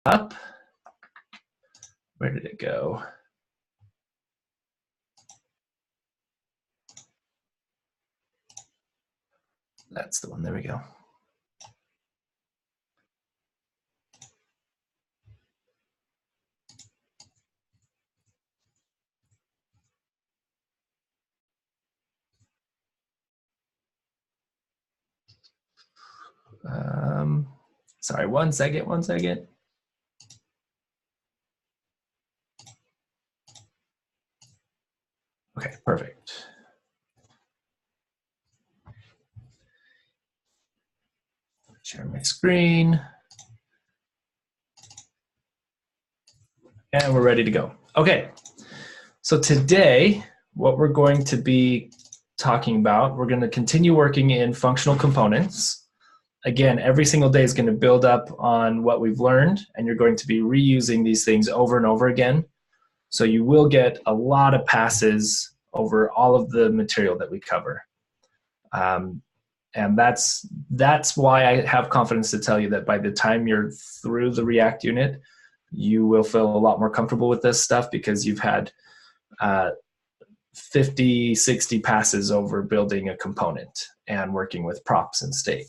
up. Where did it go? That's the one. There we go. Sorry, one second. Okay, perfect. Share my screen. And we're ready to go. Okay, so today, what we're going to be talking about, we're going to continue working in functional components. Again, every single day is going to build up on what we've learned, and you're going to be reusing these things over and over again. So you will get a lot of passes over all of the material that we cover. And that's why I have confidence to tell you that by the time you're through the React unit, you will feel a lot more comfortable with this stuff because you've had 50, 60 passes over building a component and working with props and state.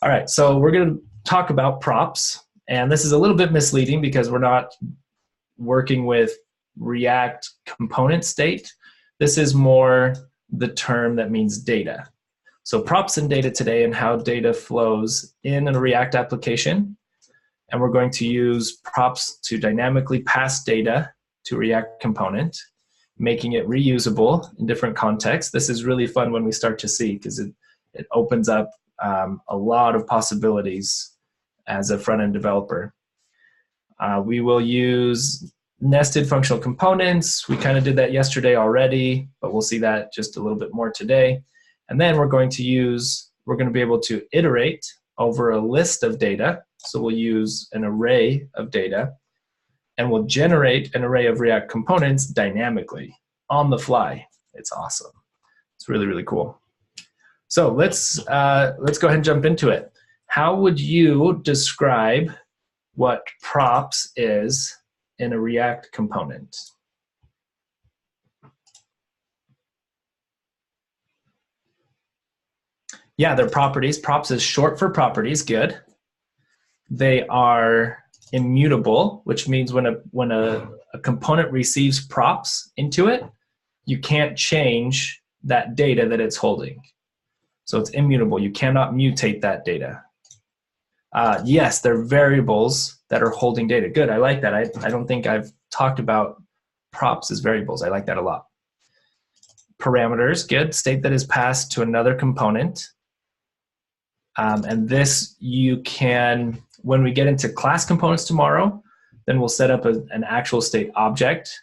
All right, so we're going to talk about props. And this is a little bit misleading because we're not working with React component state. This is more the term that means data. So props and data today and how data flows in a React application. And we're going to use props to dynamically pass data to React component, making it reusable in different contexts. This is really fun when we start to see because it opens up a lot of possibilities as a front-end developer. We will use nested functional components. We kind of did that yesterday already, but we'll see that just a little bit more today. And then we're going to be able to iterate over a list of data. So we'll use an array of data, and we'll generate an array of React components dynamically on the fly. It's awesome. It's really, really cool. So let's go ahead and jump into it. How would you describe what props is in a React component? Yeah, they're properties. Props is short for properties. Good. They are immutable, which means when a component receives props into it, you can't change that data that it's holding. So it's immutable. You cannot mutate that data. Yes, they're variables that are holding data. Good, I like that. I don't think I've talked about props as variables. I like that a lot. Parameters, good. State that is passed to another component. And this you can, when we get into class components tomorrow, then we'll set up an actual state object.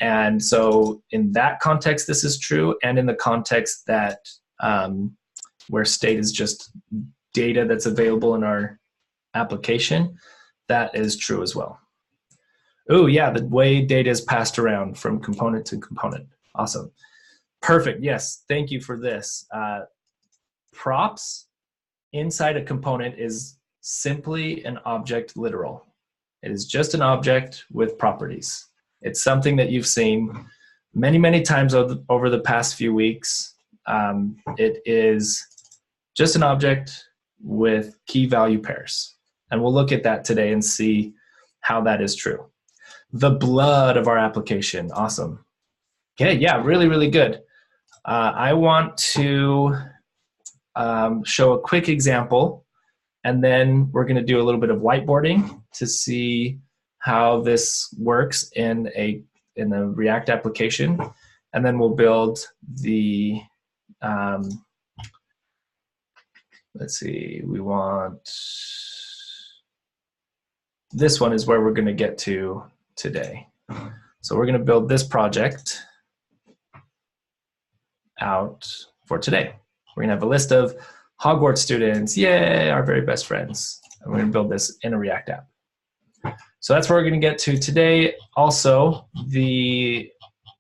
And so in that context, this is true. And in the context that where state is just data that's available in our application, that is true as well. Oh yeah, the way data is passed around from component to component. Awesome. Perfect, yes, thank you for this. Props inside a component is simply an object literal. It is just an object with properties. It's something that you've seen many, many times over the past few weeks. It is just an object with key value pairs. And we'll look at that today and see how that is true. The blood of our application, awesome. Okay, yeah, really, really good. I want to show a quick example, and then we're going to do a little bit of whiteboarding to see how this works in a React application, and then we'll build the let's see, we want, this one is where we're going to get to today. So we're going to build this project out for today. We're going to have a list of Hogwarts students, yay, our very best friends. And we're going to build this in a React app. So that's where we're going to get to today. Also,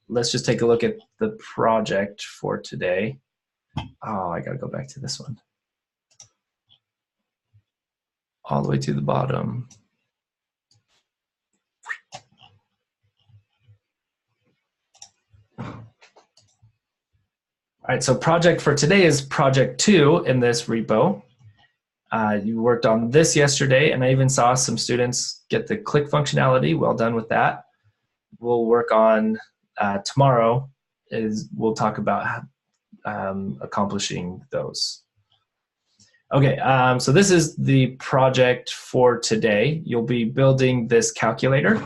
let's just take a look at the project for today. Oh, I got to go back to this one. All the way to the bottom. All right, so project for today is project 2 in this repo. You worked on this yesterday, and I even saw some students get the click functionality. Well done with that. We'll work on tomorrow. We'll talk about accomplishing those. Okay, so this is the project for today. You'll be building this calculator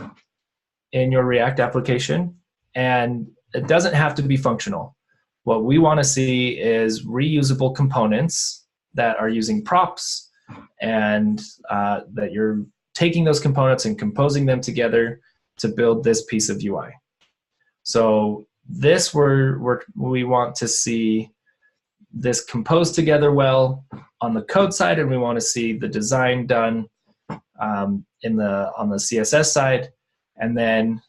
in your React application, and it doesn't have to be functional. What we want to see is reusable components that are using props, and that you're taking those components and composing them together to build this piece of UI. So this we want to see this composed together well on the code side, and we want to see the design done on the CSS side, and then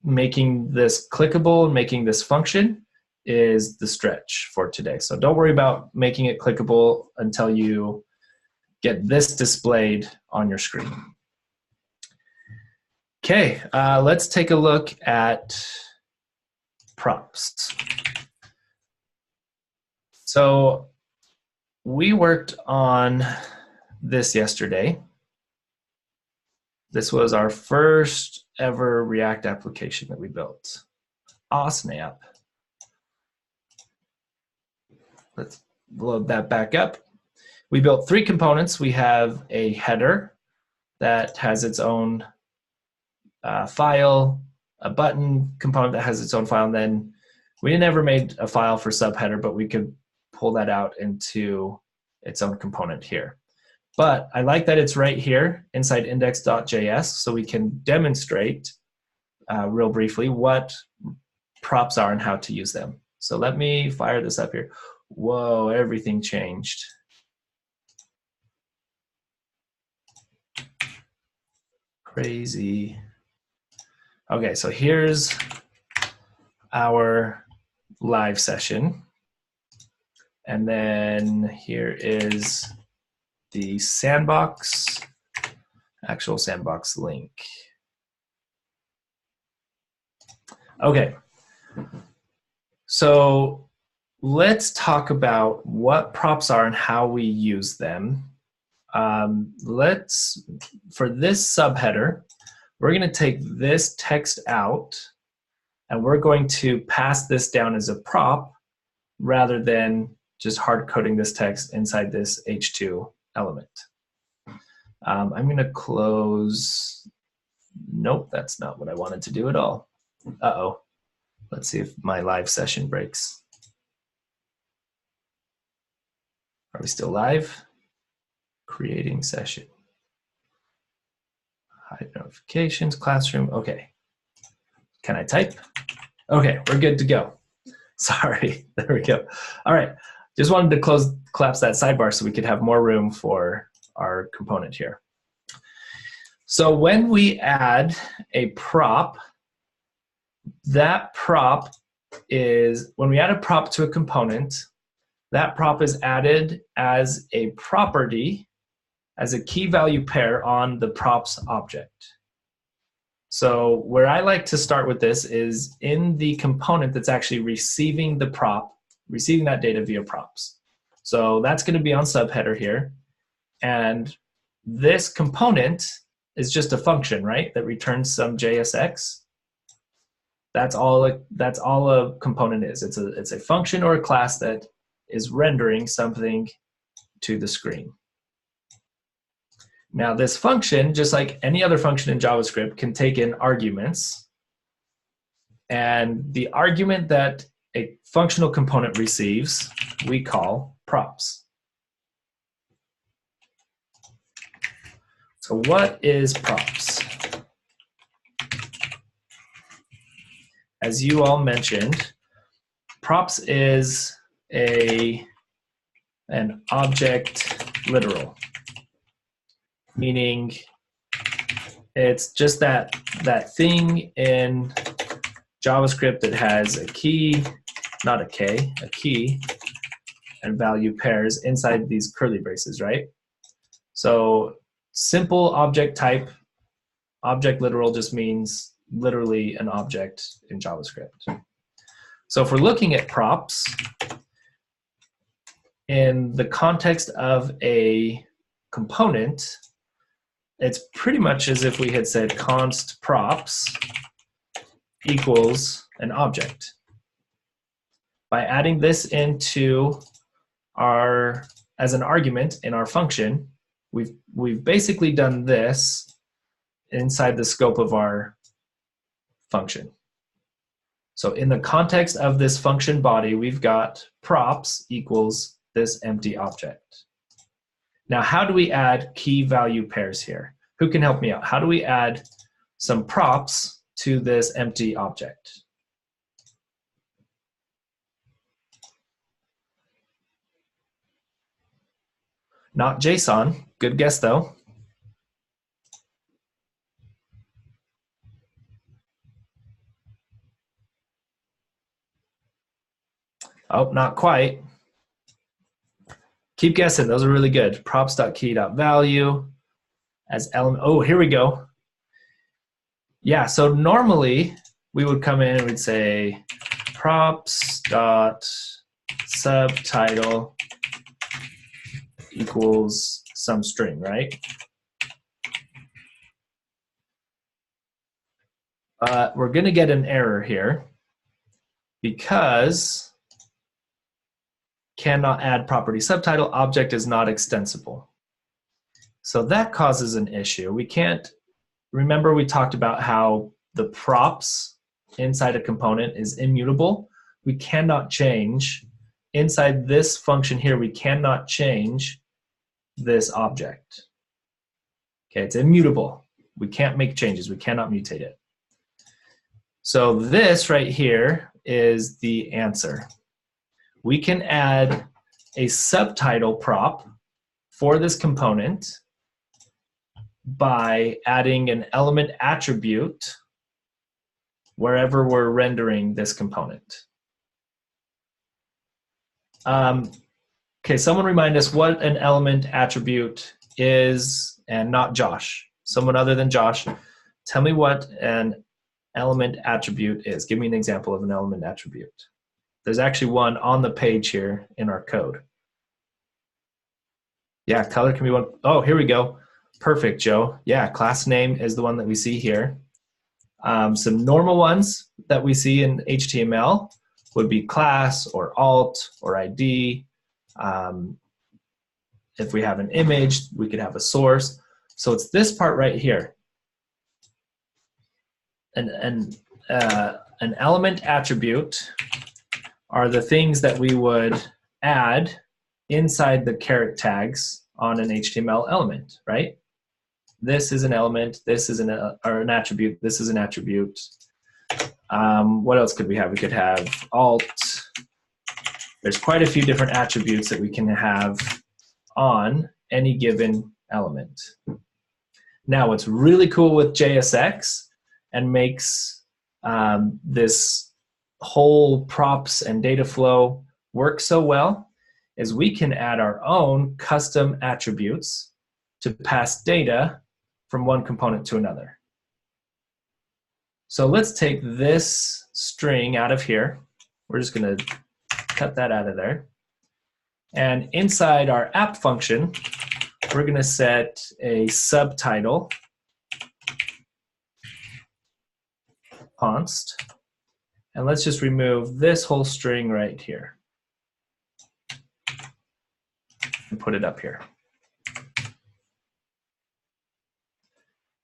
making this clickable and making this function is the stretch for today. So don't worry about making it clickable until you get this displayed on your screen. Okay, let's take a look at props. So we worked on this yesterday. This was our first ever React application that we built. Aw, snap. Let's load that back up. We built 3 components. We have a header that has its own file, a button component that has its own file, and then we never made a file for subheader, but we could pull that out into its own component here. But I like that it's right here inside index.js, so we can demonstrate real briefly what props are and how to use them. So let me fire this up here. Whoa, everything changed. Crazy. Okay, so here's our live session. And then here is the sandbox, actual sandbox link. Okay, so let's talk about what props are and how we use them. For this subheader, we're going to take this text out, and we're going to pass this down as a prop rather than just hard coding this text inside this H2 element. I'm going to close. Nope, that's not what I wanted to do at all. Uh-oh. Let's see if my live session breaks. Are we still live? Creating session. Hide notifications, classroom. Okay. Can I type? Okay, we're good to go. Sorry, there we go. All right, just wanted to collapse that sidebar so we could have more room for our component here. So when we add a prop, that prop is, when we add a prop to a component, that prop is added as a property, as a key value pair on the props object. So where I like to start with this is in the component that's actually receiving the prop, receiving that data via props. So that's going to be on subheader here. And this component is just a function, right, that returns some JSX. That's all a component is. It's a function or a class that is rendering something to the screen. Now this function, just like any other function in JavaScript, can take in arguments. And the argument that a functional component receives, we call props. So what is props? As you all mentioned, props is an object literal, meaning it's just that thing in JavaScript that has a key, not a K, a key, and value pairs inside these curly braces, right? So simple object type, object literal just means literally an object in JavaScript. So if we're looking at props in the context of a component, it's pretty much as if we had said const props equals an object. By adding this into our, as an argument in our function, we've basically done this inside the scope of our function. So in the context of this function body, we've got props equals this empty object. Now, how do we add key value pairs here? Who can help me out? How do we add some props to this empty object? Not JSON. Good guess, though. Oh, not quite. Keep guessing. Those are really good. Props.key.value as element. Oh, here we go. Yeah, so normally we would come in and we'd say props.subtitle equals some string, right? We're going to get an error here because cannot add property subtitle, object is not extensible. So that causes an issue. We can't, remember we talked about how the props inside a component is immutable. We cannot change, inside this function here, we cannot change this object. Okay, it's immutable. We can't make changes, we cannot mutate it. So this right here is the answer. We can add a subtitle prop for this component by adding an element attribute wherever we're rendering this component. Okay, someone remind us what an element attribute is, and not Josh. Someone other than Josh, tell me what an element attribute is. Give me an example of an element attribute. There's actually one on the page here in our code. Yeah, color can be one. Oh, here we go. Perfect, Joe. Yeah, class name is the one that we see here. Some normal ones that we see in HTML would be class or alt or ID. If we have an image, we could have a source. So it's this part right here. An element attribute are the things that we would add inside the caret tags on an HTML element, right? This is an element, this is an attribute, this is an attribute. What else could we have? We could have alt. There's quite a few different attributes that we can have on any given element. Now, what's really cool with JSX and makes this whole props and data flow work so well is we can add our own custom attributes to pass data from one component to another. So let's take this string out of here. We're just going to cut that out of there. And inside our app function, we're going to set a subtitle const. And let's just remove this whole string right here and put it up here.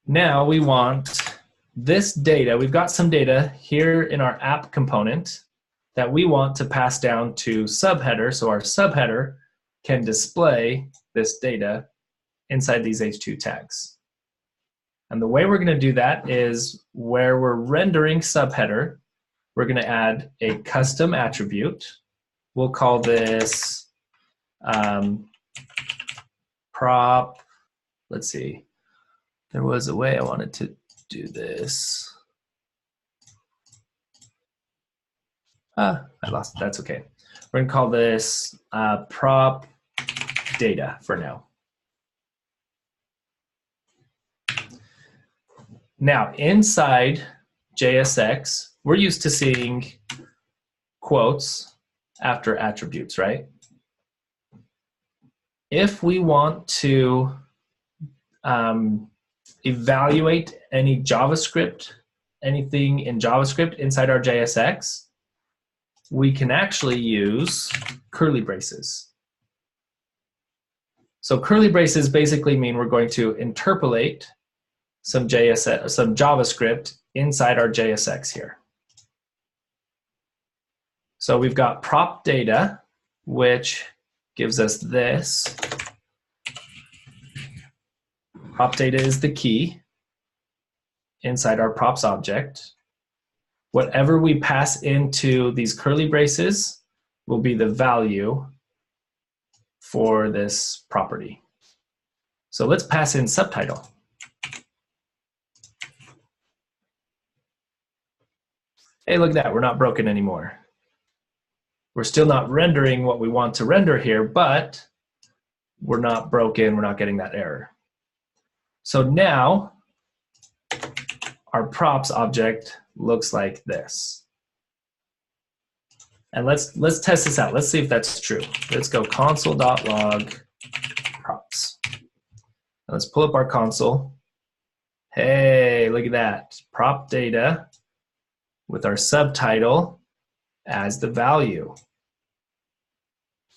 Now we want this data. We've got some data here in our app component that we want to pass down to subheader, so our subheader can display this data inside these H2 tags. And the way we're going to do that is where we're rendering subheader, we're going to add a custom attribute. We'll call this prop. Let's see. There was a way I wanted to do this. I lost it. That's okay. We're going to call this prop data for now. Now, inside JSX, we're used to seeing quotes after attributes, right? If we want to evaluate any JavaScript, anything in JavaScript inside our JSX, we can actually use curly braces. So curly braces basically mean we're going to interpolate some JavaScript inside our JSX here. So we've got prop data, which gives us this. Prop data is the key inside our props object. Whatever we pass into these curly braces will be the value for this property. So let's pass in subtitle. Hey, look at that, we're not broken anymore. We're still not rendering what we want to render here, but we're not broken, we're not getting that error. So now our props object looks like this. And let's test this out. Let's see if that's true. Let's go console.log props. And let's pull up our console. Hey, look at that. Prop data with our subtitle as the value.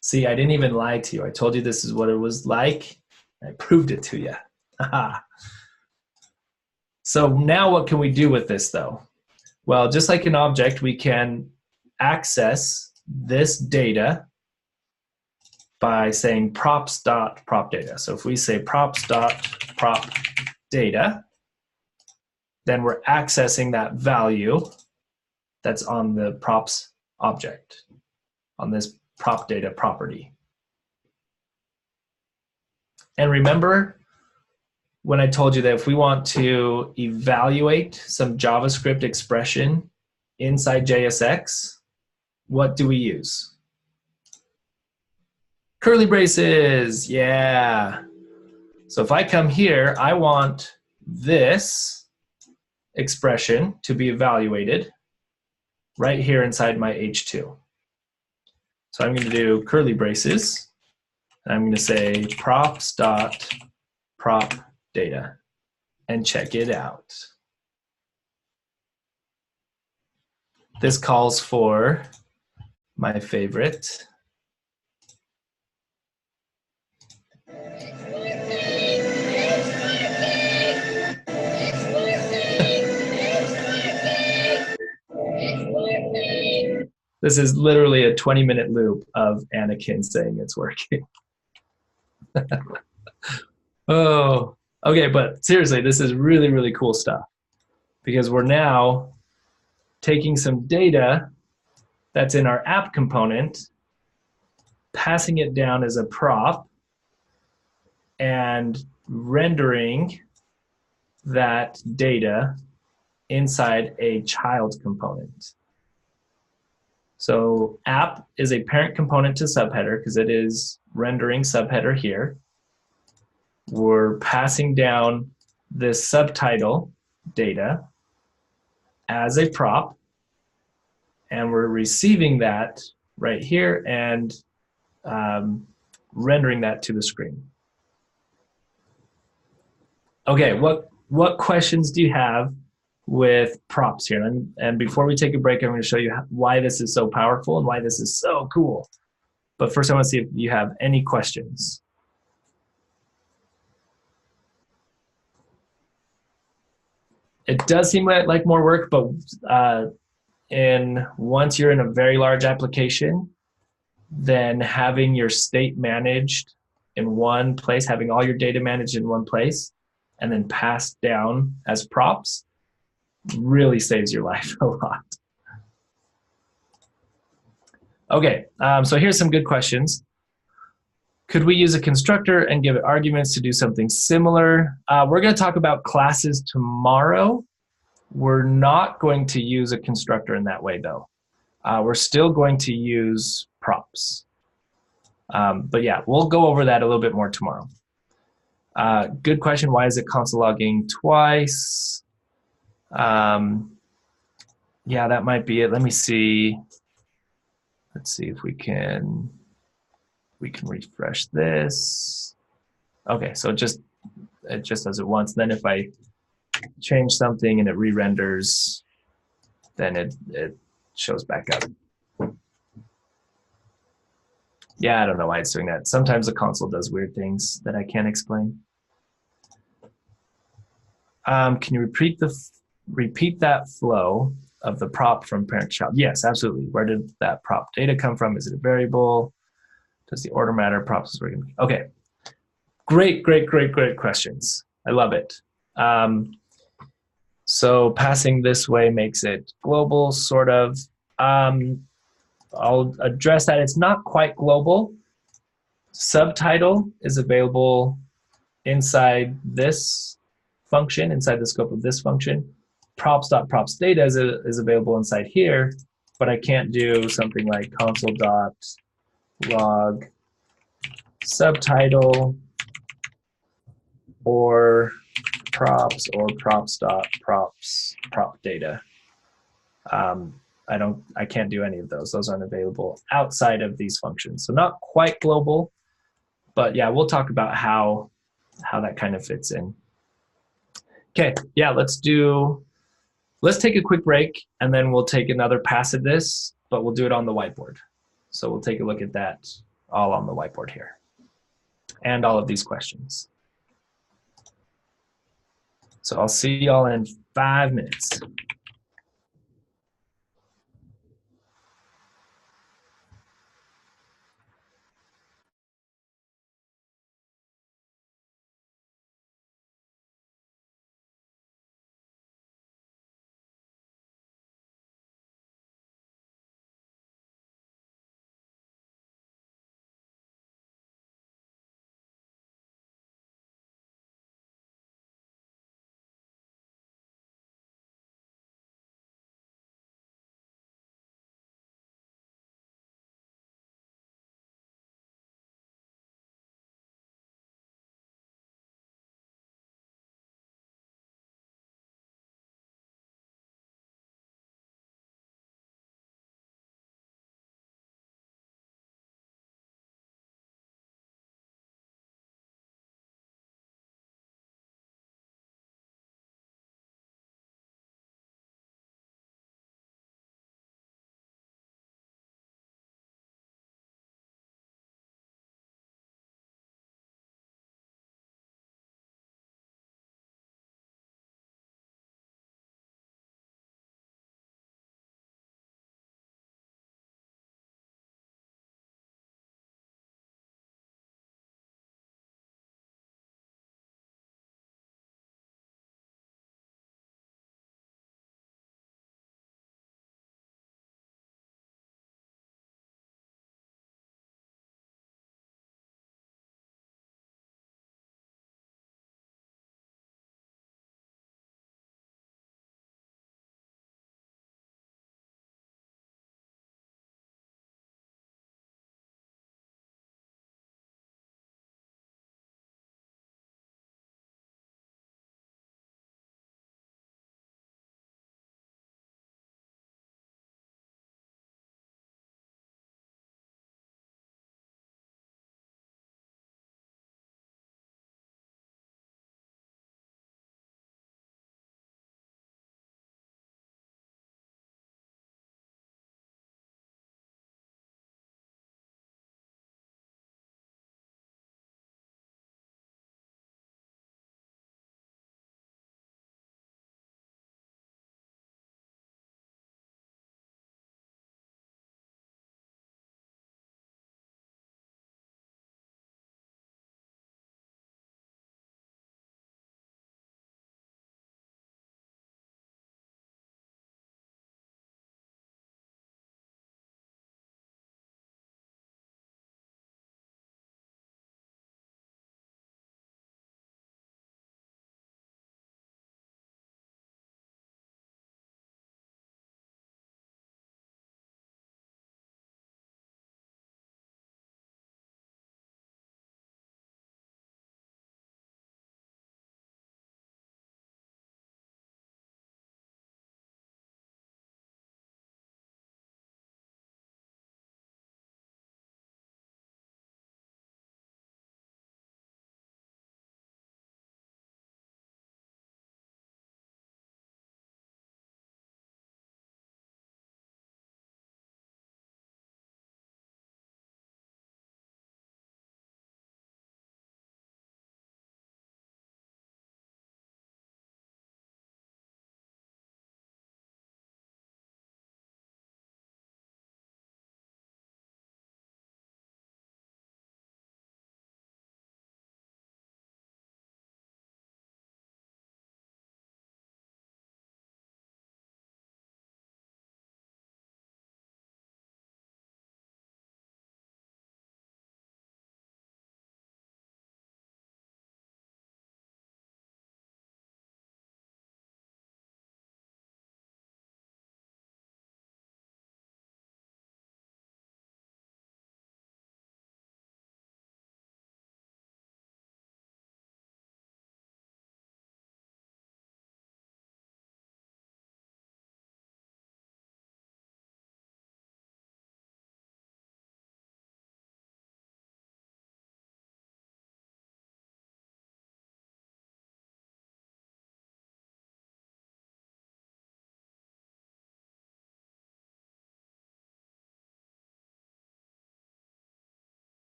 See, I didn't even lie to you. I told you this is what it was like. I proved it to you. So now what can we do with this though? Well, just like an object, we can access this data by saying props.propData. So if we say props.propData, then we're accessing that value that's on the props object, on this prop data property. And remember when I told you that if we want to evaluate some JavaScript expression inside JSX, what do we use? Curly braces, yeah. So if I come here, I want this expression to be evaluated right here inside my H2. So I'm going to do curly braces, and I'm going to say props.propData, and check it out. This calls for my favorite. This is literally a 20-minute loop of Anakin saying it's working. Oh, okay, but seriously, this is really, really cool stuff because we're now taking some data that's in our app component, passing it down as a prop, and rendering that data inside a child component. So app is a parent component to subheader because it is rendering subheader here. We're passing down this subtitle data as a prop, and we're receiving that right here and rendering that to the screen. Okay, what questions do you have with props here? And before we take a break, I'm going to show you why this is so powerful and why this is so cool. But first, I want to see if you have any questions. It does seem like more work, but once you're in a very large application, then having your state managed in one place, having all your data managed in one place, and then passed down as props really saves your life a lot. Okay, so here's some good questions. Could we use a constructor and give it arguments to do something similar? We're going to talk about classes tomorrow. We're not going to use a constructor in that way, though. We're still going to use props. But yeah, we'll go over that a little bit more tomorrow. Good question. Why is it console logging twice? Yeah, that might be it. Let me see. Let's see if we can refresh this. Okay, so it just does it once. Then if I change something and it re-renders, then it shows back up. Yeah, I don't know why it's doing that. Sometimes the console does weird things that I can't explain. Can you repeat that flow of the prop from parent to child? Yes, absolutely. Where did that prop data come from? Is it a variable? Does the order matter? Props. Okay. Great questions. I love it. So passing this way makes it global, sort of. I'll address that. It's not quite global. Subtitle is available inside this function, inside the scope of this function. Props.props data is available inside here, but I can't do something like console.log subtitle or props or props.props prop data. I can't do any of those. Those aren't available outside of these functions. So not quite global, but yeah, we'll talk about how that kind of fits in. Okay, yeah, let's take a quick break and then we'll take another pass at this, but we'll do it on the whiteboard. So we'll take a look at that all on the whiteboard here and all of these questions. So I'll see y'all in 5 minutes.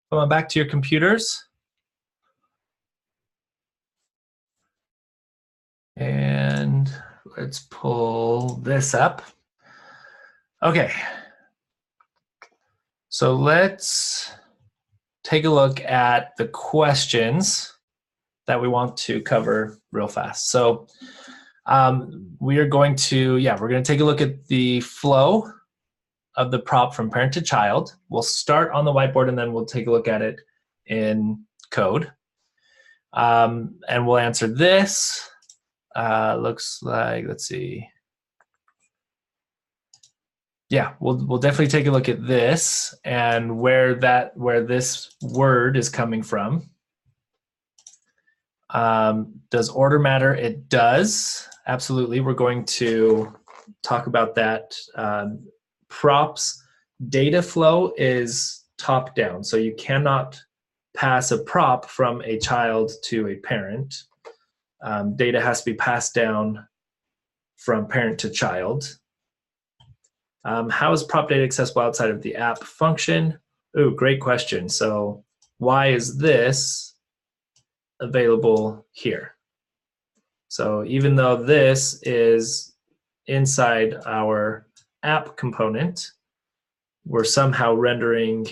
Come on back to your computers. And let's pull this up. Okay. So let's take a look at the questions that we want to cover real fast. So we are going to, we're going to take a look at the flow of the prop from parent to child. We'll start on the whiteboard and then we'll take a look at it in code. And we'll answer this. Looks like, let's see. Yeah, we'll definitely take a look at this and where this word is coming from. Does order matter? It does. Absolutely. We're going to talk about that. Props data flow is top down. So you cannot pass a prop from a child to a parent. Data has to be passed down from parent to child. How is prop data accessible outside of the app function? Ooh, great question. So why is this available here? So even though this is inside our app component, we're somehow rendering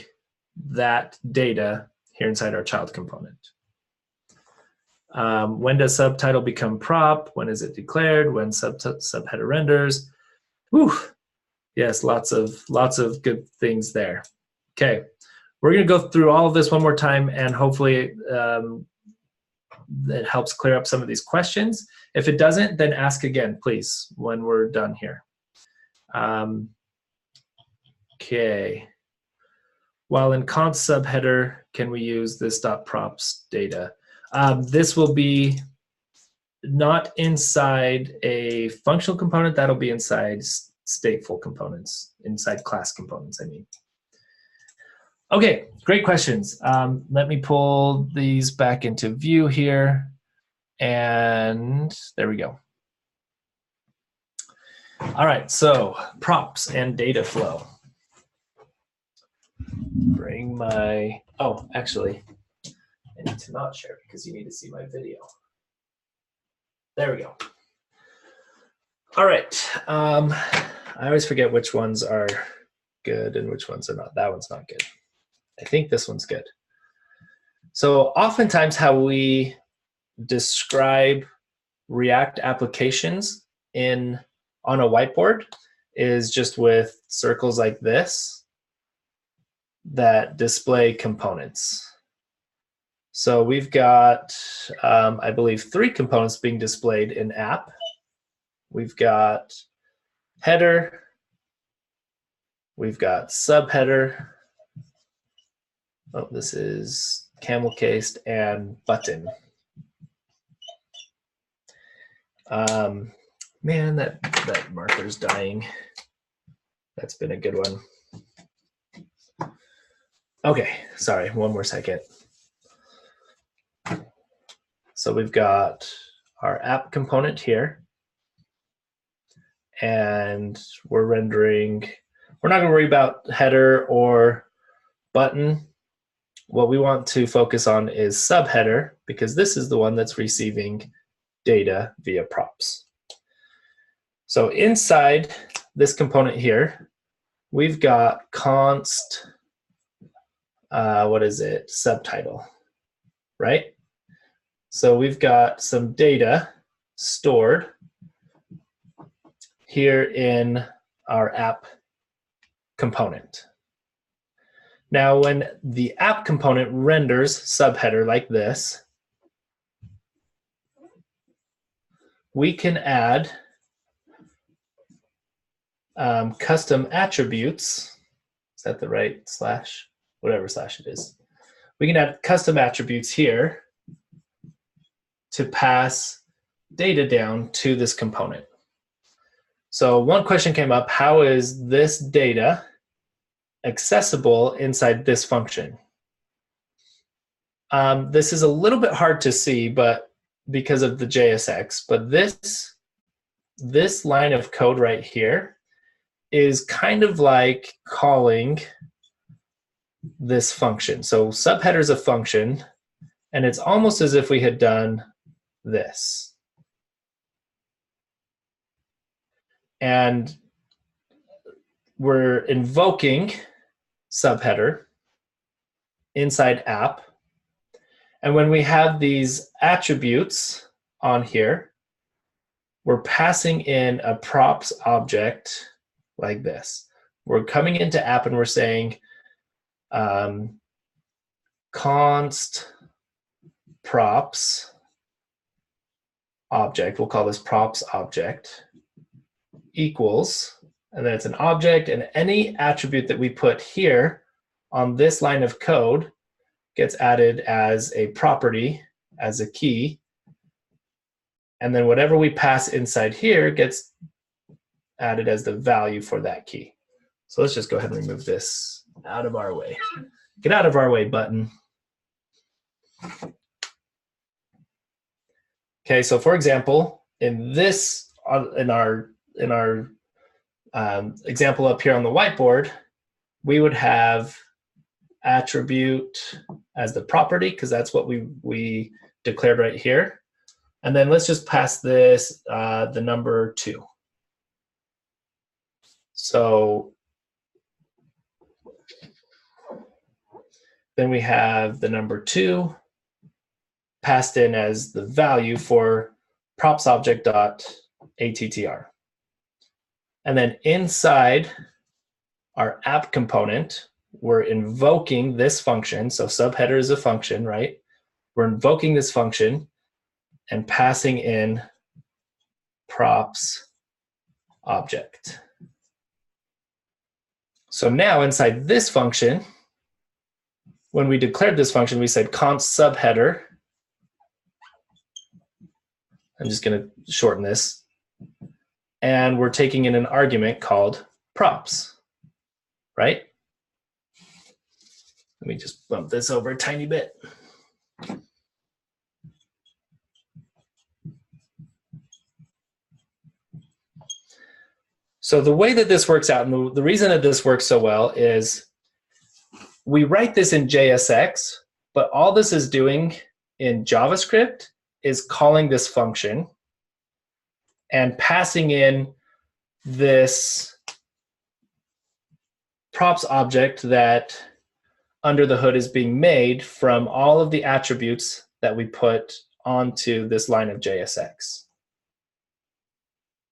that data here inside our child component. When does subtitle become prop? When is it declared? When subheader renders? Whew. Yes, lots of good things there. Okay, we're going to go through all of this one more time, and hopefully it helps clear up some of these questions. If it doesn't, then ask again, please, when we're done here. Okay. While in const subheader, can we use this .props data? This will be not inside a functional component. That'll be inside stateful components, inside class components, I mean. Okay, great questions. Let me pull these back into view here. And there we go. All right, so props and data flow. Bring my, oh, actually, I need to not share because you need to see my video. There we go. All right, I always forget which ones are good and which ones are not. That one's not good. I think this one's good. So oftentimes how we describe React applications on a whiteboard is just with circles like this that display components. So we've got, I believe, 3 components being displayed in app. We've got header, we've got subheader. Oh, this is camel cased and button. Man, that marker's dying. That's been a good one. Okay, sorry, one more second. So we've got our app component here. And we're rendering, we're not going to worry about header or button. What we want to focus on is subheader, because this is the one that's receiving data via props. So inside this component here, we've got const, what is it, subtitle, right? So we've got some data stored here in our app component. Now, when the app component renders subheader like this, we can add custom attributes. Is that the right slash? Whatever slash it is. We can add custom attributes here to pass data down to this component. So one question came up, how is this data accessible inside this function? This is a little bit hard to see, but because of the JSX, but this line of code right here is kind of like calling this function. So subheader is a function, and it's almost as if we had done this. And we're invoking subheader inside app. And when we have these attributes on here, we're passing in a props object like this. We're coming into app and we're saying const props object, we'll call this props object, equals, and then it's an object, and any attribute that we put here on this line of code gets added as a property, as a key, and then whatever we pass inside here gets added as the value for that key. So let's just go ahead and remove this out of our way. Get out of our way button. Okay, so for example, in this, in our example up here on the whiteboard, we would have attribute as the property, because that's what we declared right here. And then let's just pass this the number 2. So then we have the number 2 passed in as the value for props object dot attr. And then inside our app component, we're invoking this function. So subheader is a function, right? We're invoking this function and passing in props object. So now inside this function, when we declared this function, we said const subheader. I'm just going to shorten this. And we're taking in an argument called props, right? Let me just bump this over a tiny bit. So the way that this works out, and the reason that this works so well is we write this in JSX, but all this is doing in JavaScript is calling this function and passing in this props object that under the hood is being made from all of the attributes that we put onto this line of JSX.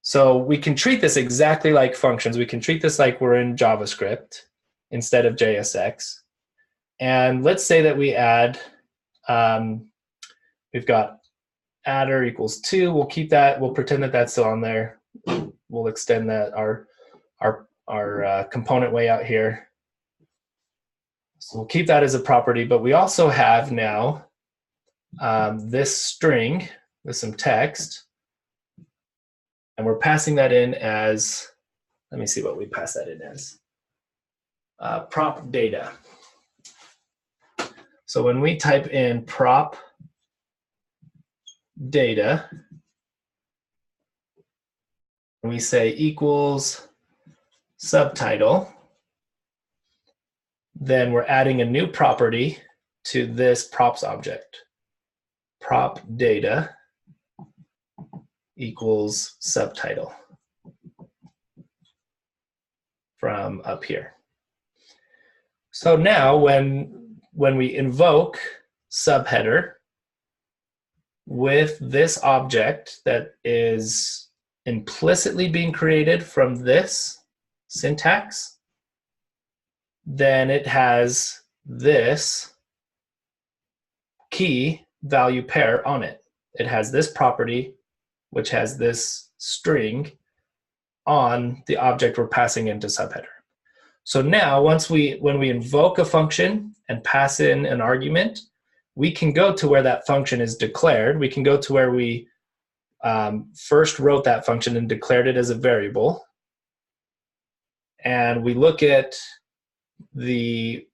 So we can treat this exactly like functions. We can treat this like we're in JavaScript instead of JSX. And let's say that we add, we've got adder equals 2. We'll keep that. We'll pretend that that's still on there. We'll extend that our component way out here. So we'll keep that as a property. But we also have now this string with some text, and we're passing that in as. Let me see what we pass that in as. Prop data. So when we type in prop data, we say equals subtitle, then we're adding a new property to this props object. Prop data equals subtitle from up here. So now when we invoke subheader with this object that is implicitly being created from this syntax, then it has this key value pair on it. It has this property, which has this string on the object we're passing into subheader. So now, when we invoke a function and pass in an argument, we can go to where that function is declared. We can go to where we first wrote that function and declared it as a variable. And we look at the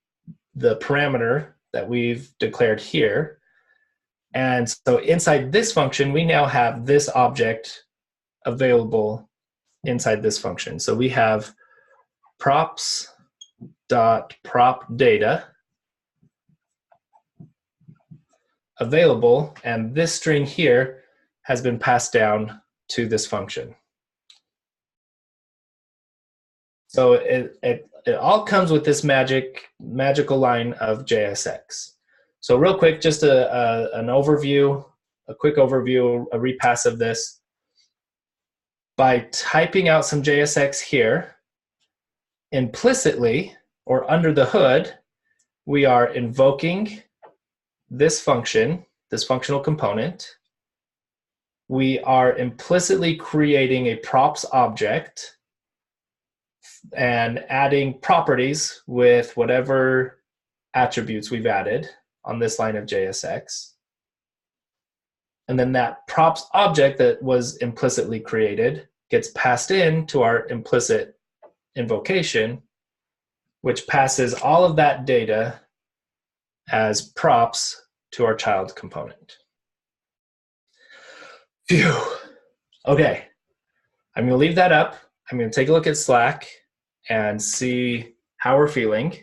parameter that we've declared here. And so inside this function, we now have this object available inside this function. So we have props dot prop data available, and this string here has been passed down to this function. So it all comes with this magical line of JSX. So real quick, just an overview, a quick overview, a repass of this. By typing out some JSX here, implicitly, or under the hood, we are invoking this function, this functional component. We are implicitly creating a props object and adding properties with whatever attributes we've added on this line of JSX. And then that props object that was implicitly created gets passed in to our implicit invocation, which passes all of that data as props to our child component. Phew. Okay, I'm gonna leave that up. I'm gonna take a look at Slack and see how we're feeling.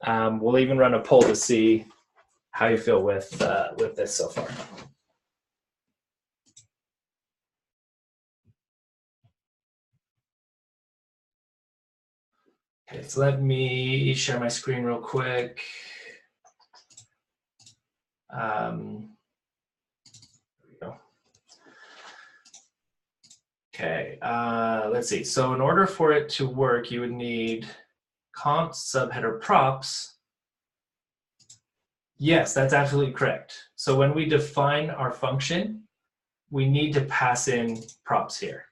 We'll even run a poll to see how you feel with this so far. Okay, so let me share my screen real quick. There we go. Okay, let's see. So in order for it to work, you would need const subheader props. Yes, that's absolutely correct. So when we define our function, we need to pass in props here.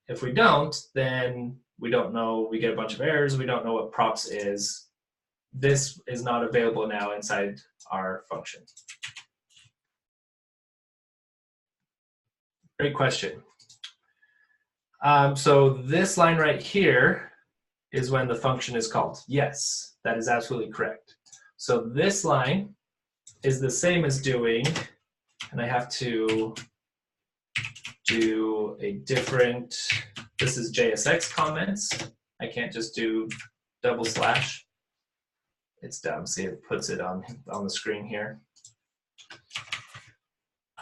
If we don't, then we don't know, we get a bunch of errors, we don't know what props is. This is not available now inside our function. Great question. So this line right here is when the function is called. Yes, that is absolutely correct. So this line is the same as doing, and I have to do a different, this is JSX comments. I can't just do double slash. It's dumb. See, it puts it on the screen here.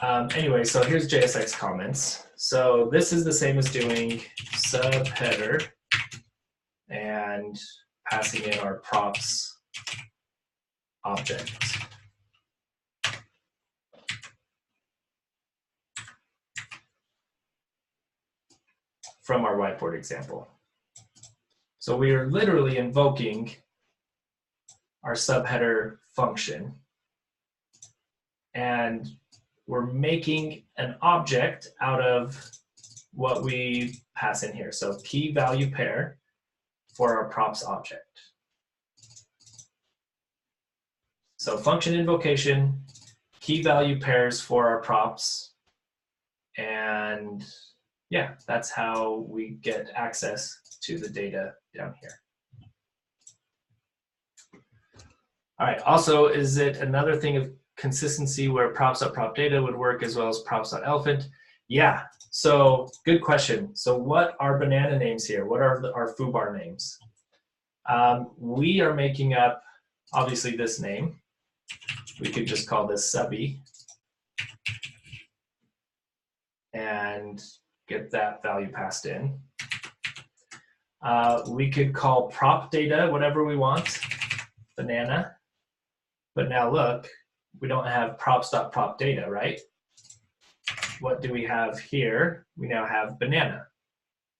Anyway, so here's JSX comments. So this is the same as doing subheader and passing in our props object. From our whiteboard example. So we are literally invoking our subheader function, and we're making an object out of what we pass in here. So key value pair for our props object. So function invocation, key value pairs for our props, and yeah, that's how we get access to the data down here. All right, also, is it another thing of consistency where props.prop data would work as well as props.elephant? Yeah, so good question. So what are banana names here? What are our foobar names? We are making up, obviously, this name. We could just call this subby and get that value passed in. We could call prop data whatever we want, banana. But now look, we don't have props.prop data, right? What do we have here? We now have banana,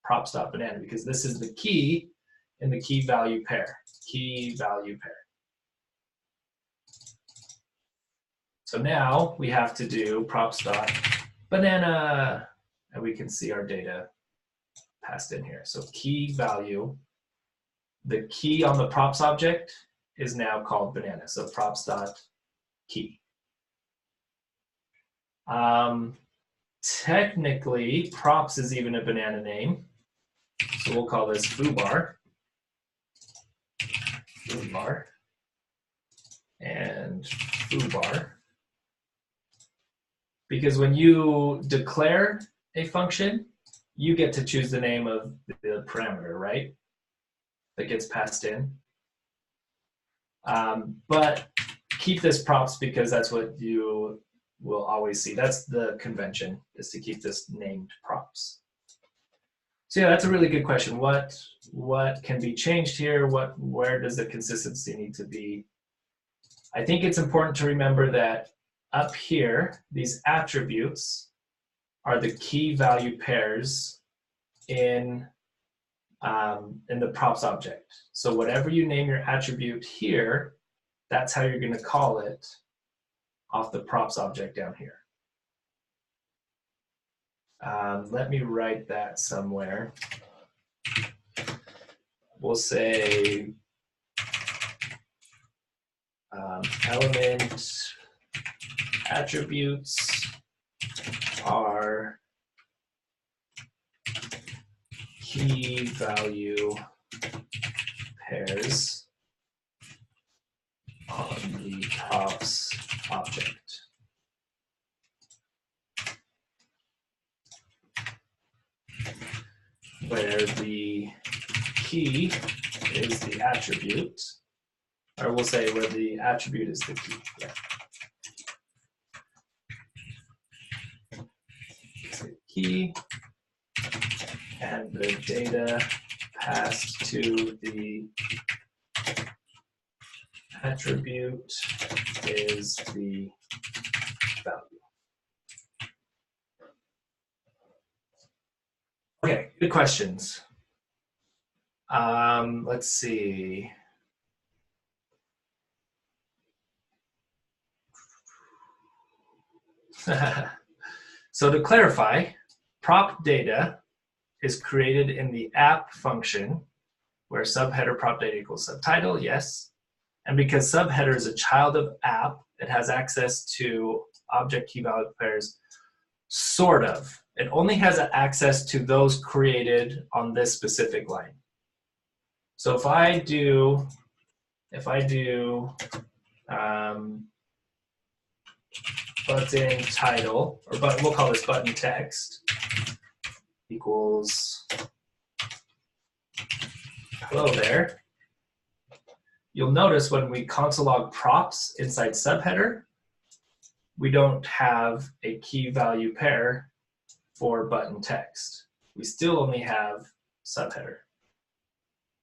props.banana, because this is the key in the key value pair, key value pair. So now we have to do props.banana, and we can see our data passed in here. So key value, the key on the props object is now called banana. So props.key. Technically, props is even a banana name. So we'll call this foobar. Foobar. And foobar. Because when you declare a function, you get to choose the name of the parameter, right? that gets passed in. But keep this props because that's what you will always see. That's the convention, is to keep this named props. So yeah, that's a really good question. What can be changed here? Where does the consistency need to be? I think it's important to remember that up here, these attributes are the key value pairs in the props object. So whatever you name your attribute here, that's how you're going to call it off the props object down here. Let me write that somewhere. We'll say element attributes are key value pairs on the props object. Where the key is the attribute, or we'll say where the attribute is the key. Yeah. So key, and the data passed to the attribute is the value. Okay, good questions. Let's see. So to clarify, prop data is created in the app function where subheader prop data equals subtitle, yes. And because subheader is a child of app, it has access to object key value pairs, sort of. It only has access to those created on this specific line. So if I do button title, or button, we'll call this button text, equals hello there, you'll notice when we console log props inside subheader, we don't have a key value pair for button text. We still only have subheader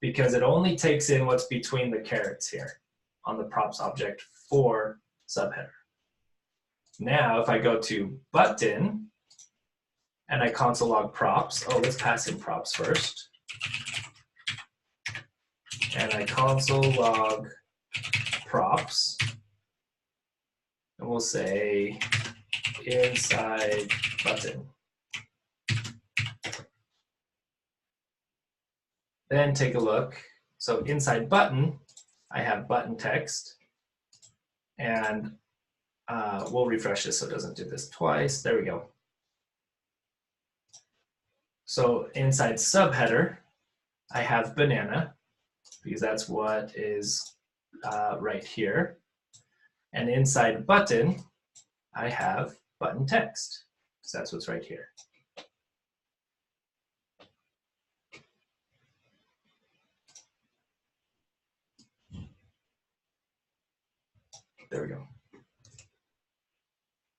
because it only takes in what's between the carets here on the props object for subheader. Now, if I go to button and I console log props, oh, let's pass in props first. And I console log props, and we'll say inside button. Then take a look. So inside button, I have button text, and we'll refresh this so it doesn't do this twice. There we go. So inside subheader, I have banana, because that's what is right here. And inside button, I have button text, because that's what's right here. There we go.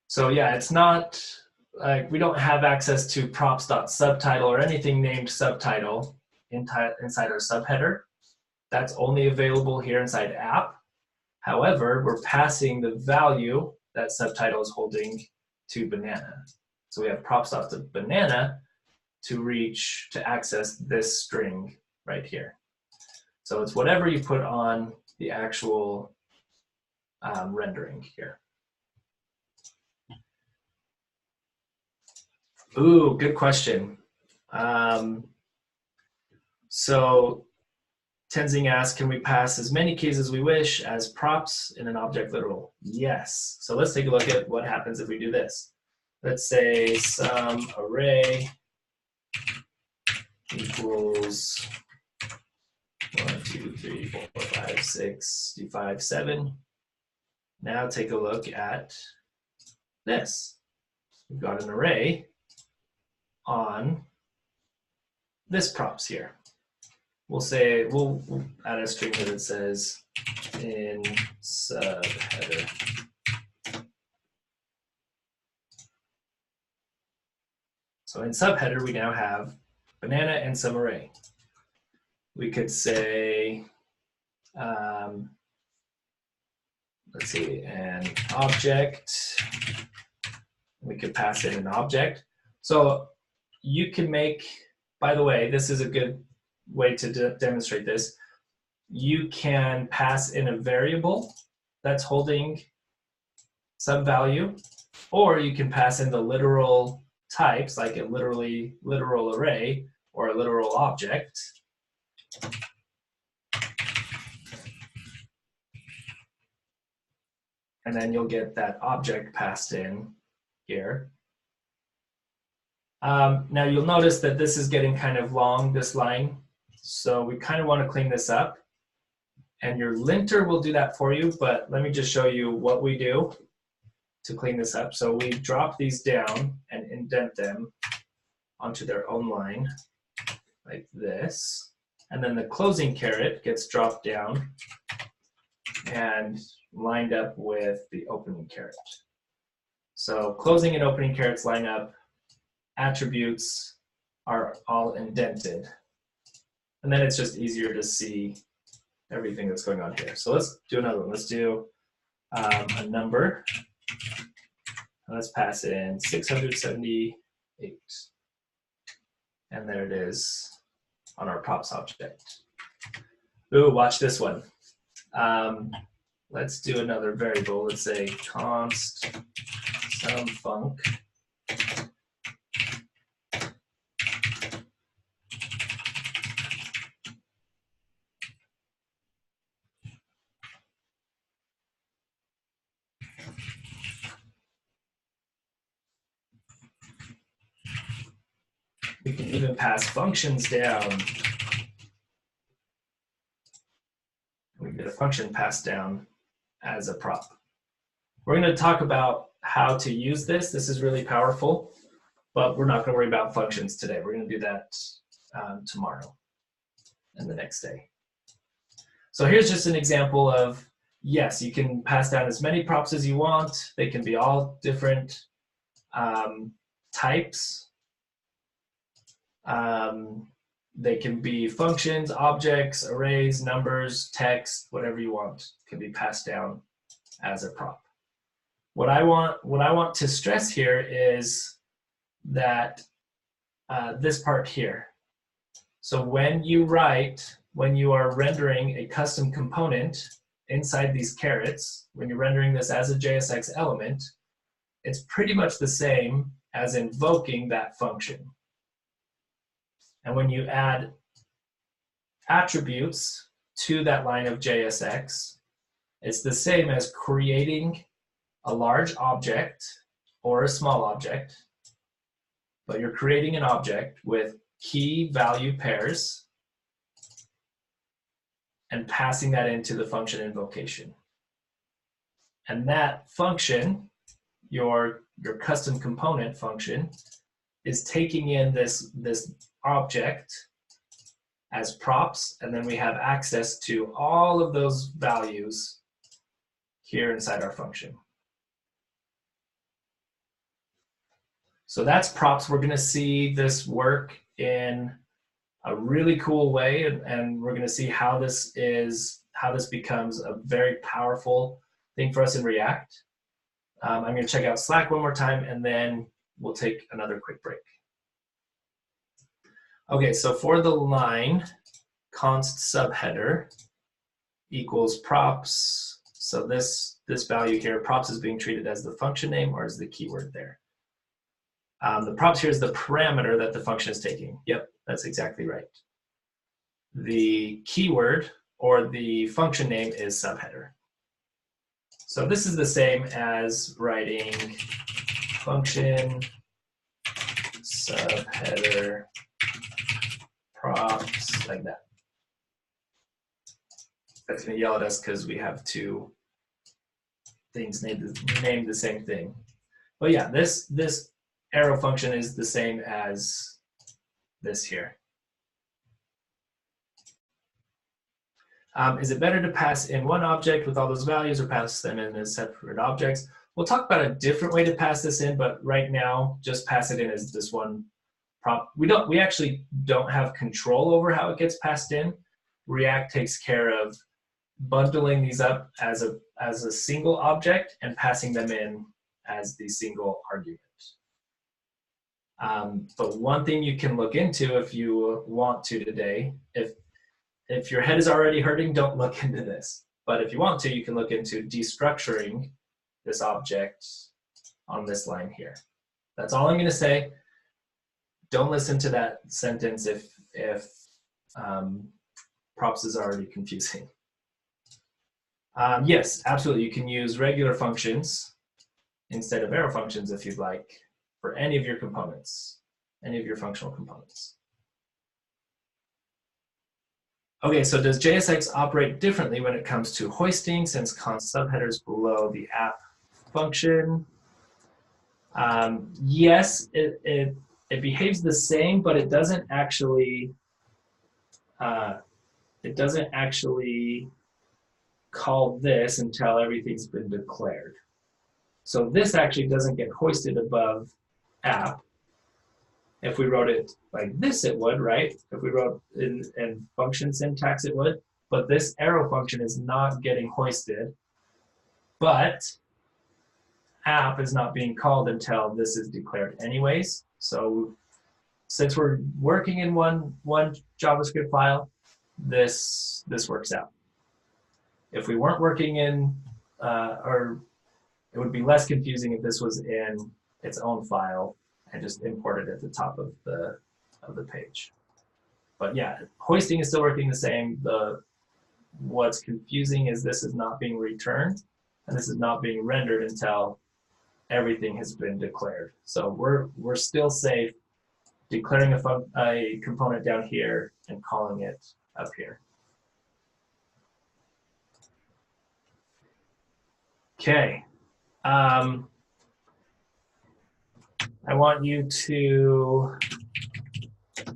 So yeah, it's not like we don't have access to props.subtitle or anything named subtitle inside our subheader. That's only available here inside app. However, we're passing the value that subtitle is holding to banana. So we have props.banana to access this string right here. So it's whatever you put on the actual rendering here. Ooh, good question. So Tenzing asks, can we pass as many keys as we wish as props in an object literal? Yes. So let's take a look at what happens if we do this. Let's say some array equals 1, 2, 3, 4, 5, 6, 5, 7. Now take a look at this. We've got an array on this props here. we'll add a string here that says in subheader. So in subheader, we now have banana and some array. We could say, let's see, an object. We could pass in an object. So you can make, by the way, this is a good way to demonstrate this. You can pass in a variable that's holding some value, or you can pass in the literal types, like a literal array or a literal object. And then you'll get that object passed in here. Now you'll notice that this is getting kind of long, this line. So we kind of want to clean this up. And your linter will do that for you, but let me just show you what we do to clean this up. So we drop these down and indent them onto their own line, like this. And then the closing caret gets dropped down and lined up with the opening caret. So closing and opening carets line up, attributes are all indented. And then it's just easier to see everything that's going on here. So let's do another one. Let's do a number. Let's pass in 678. And there it is on our props object. Ooh, watch this one. Let's do another variable. Let's say const some func. We can even pass functions down. We get a function passed down as a prop. We're going to talk about how to use this. This is really powerful, but we're not going to worry about functions today. We're going to do that tomorrow and the next day. So here's just an example of, yes, you can pass down as many props as you want. They can be all different types. They can be functions, objects, arrays, numbers, text, whatever you want can be passed down as a prop. What I want to stress here is that this part here. So when you are rendering a custom component inside these carets, when you're rendering this as a JSX element, it's pretty much the same as invoking that function. And when you add attributes to that line of JSX, it's the same as creating a large object or a small object, but you're creating an object with key value pairs and passing that into the function invocation. And that function, your custom component function, is taking in this object as props, and then we have access to all of those values here inside our function. So that's props. We're going to see this work in a really cool way, and we're going to see how this becomes a very powerful thing for us in React. I'm going to check out Slack one more time, and then we'll take another quick break. Okay, so for the line, const subheader equals props. So this value here, props, is being treated as the function name or as the keyword there. The props here is the parameter that the function is taking. Yep, that's exactly right. The keyword or the function name is subheader. So this is the same as writing function subheader props like that. That's going to yell at us because we have two things named the same thing. But yeah, this arrow function is the same as this here. Is it better to pass in one object with all those values or pass them in as separate objects? We'll talk about a different way to pass this in, but right now, just pass it in as this one prop. We actually don't have control over how it gets passed in. React takes care of bundling these up as a single object and passing them in as the single argument. But one thing you can look into if you want to today, if your head is already hurting, don't look into this. But if you want to, you can look into destructuring this object on this line here. That's all I'm going to say. Don't listen to that sentence if props is already confusing. Yes, absolutely. You can use regular functions instead of arrow functions if you'd like for any of your components, any of your functional components. Okay, so does JSX operate differently when it comes to hoisting since const subheaders below the app function? Yes, it behaves the same, but it doesn't actually call this until everything's been declared. So this actually doesn't get hoisted above app. If we wrote it like this, it would, right? If we wrote in function syntax, it would. But this arrow function is not getting hoisted. But app is not being called until this is declared anyways. So since we're working in one JavaScript file, this works out. If we weren't working in, or it would be less confusing if this was in its own file and just imported at the top of the page. But yeah, hoisting is still working the same. What's confusing is this is not being returned and this is not being rendered until everything has been declared. So we're still safe declaring a component down here and calling it up here. Okay. I want you to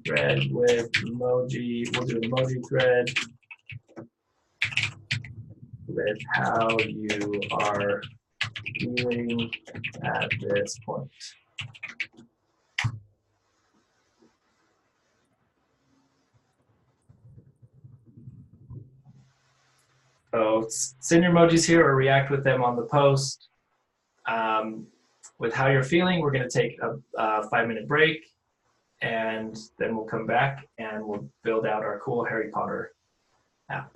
thread with emoji. We'll do emoji thread with how you are feeling at this point. So send your emojis here or react with them on the post. With how you're feeling, we're going to take a 5-minute break, and then we'll come back and we'll build out our cool Harry Potter app.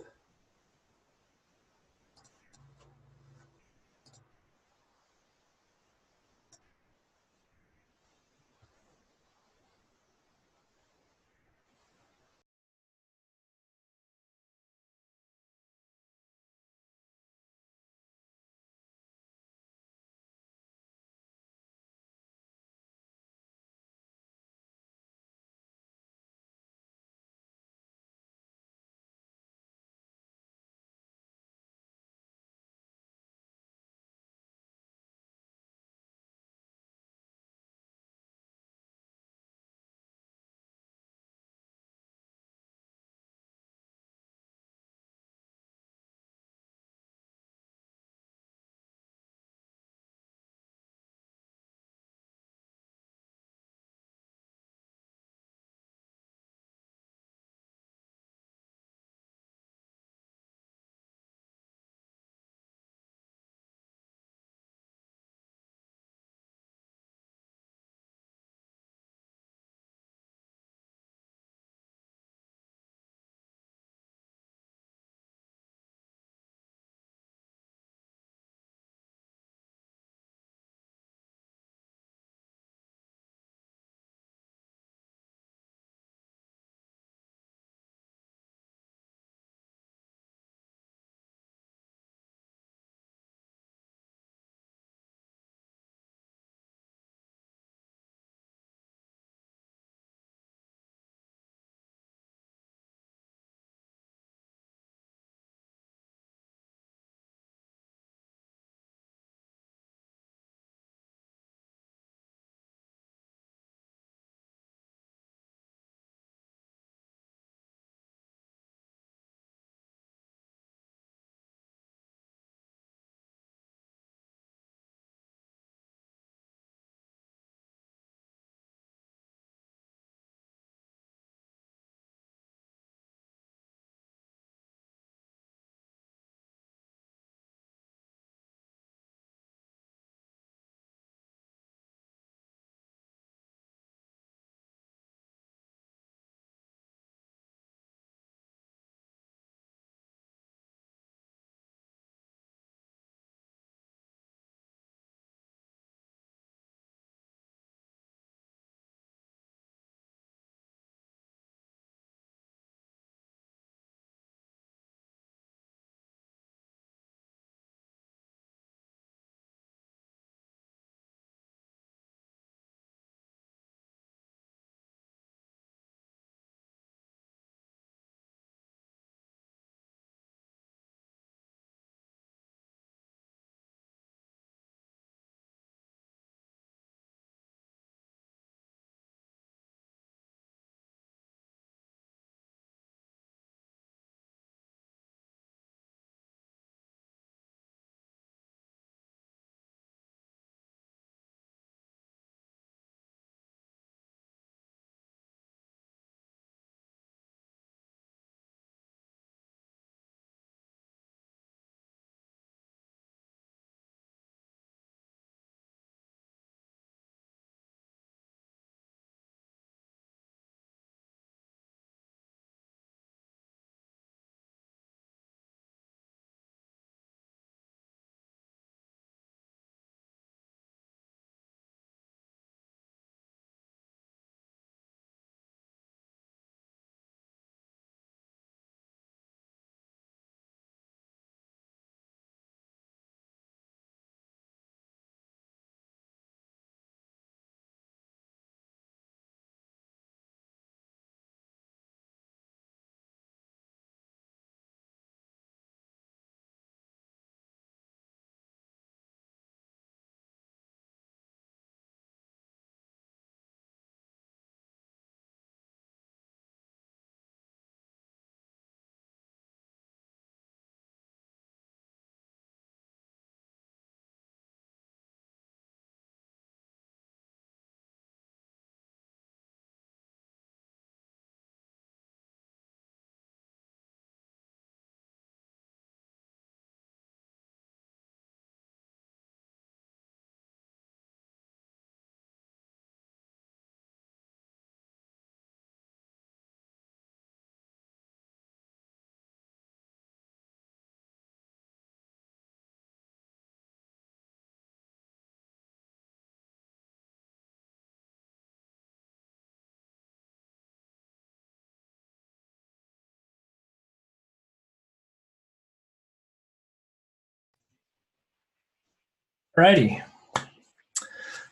Alrighty,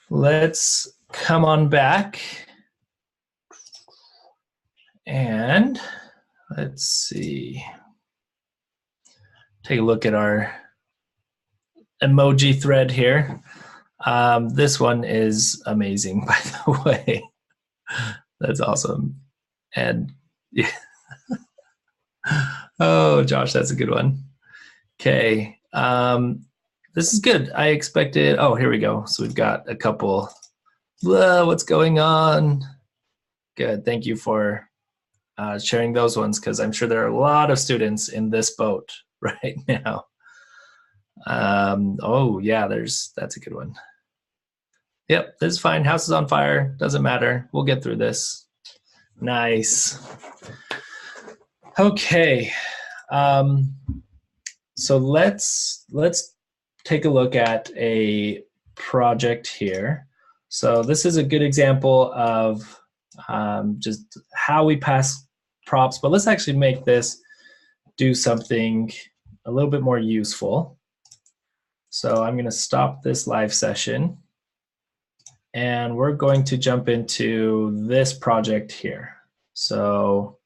let's come on back and let's see. Take a look at our emoji thread here. This one is amazing, by the way. That's awesome. And yeah. Oh, Josh, that's a good one. Okay. This is good. I expected, oh, here we go. So we've got a couple, what's going on? Good, thank you for sharing those ones, because I'm sure there are a lot of students in this boat right now. Oh yeah, that's a good one. Yep, this is fine. House is on fire, doesn't matter. We'll get through this. Nice. Okay. So let's take a look at a project here. So this is a good example of just how we pass props, but let's actually make this do something a little bit more useful. So I'm going to stop this live session, and we're going to jump into this project here. So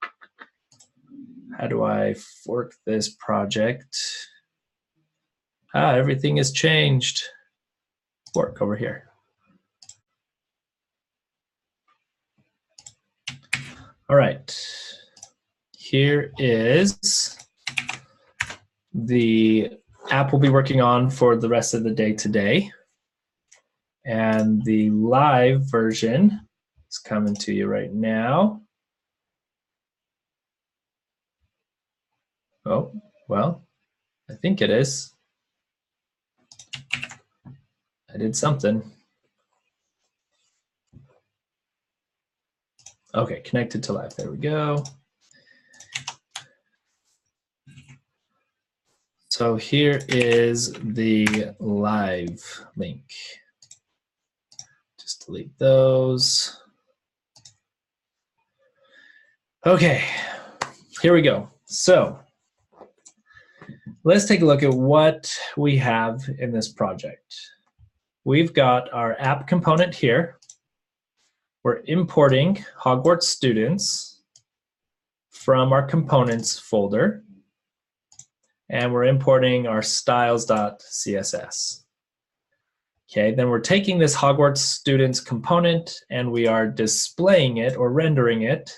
how do I fork this project? Everything has changed. Fork over here. All right. Here is the app we'll be working on for the rest of the day today. And the live version is coming to you right now. Oh, well, I think it is. I did something. Okay, connected to live. There we go. So here is the live link. Just delete those. Okay, here we go. So let's take a look at what we have in this project. We've got our app component here. We're importing Hogwarts students from our components folder, and we're importing our styles.css. Okay, then we're taking this Hogwarts students component and we are displaying it or rendering it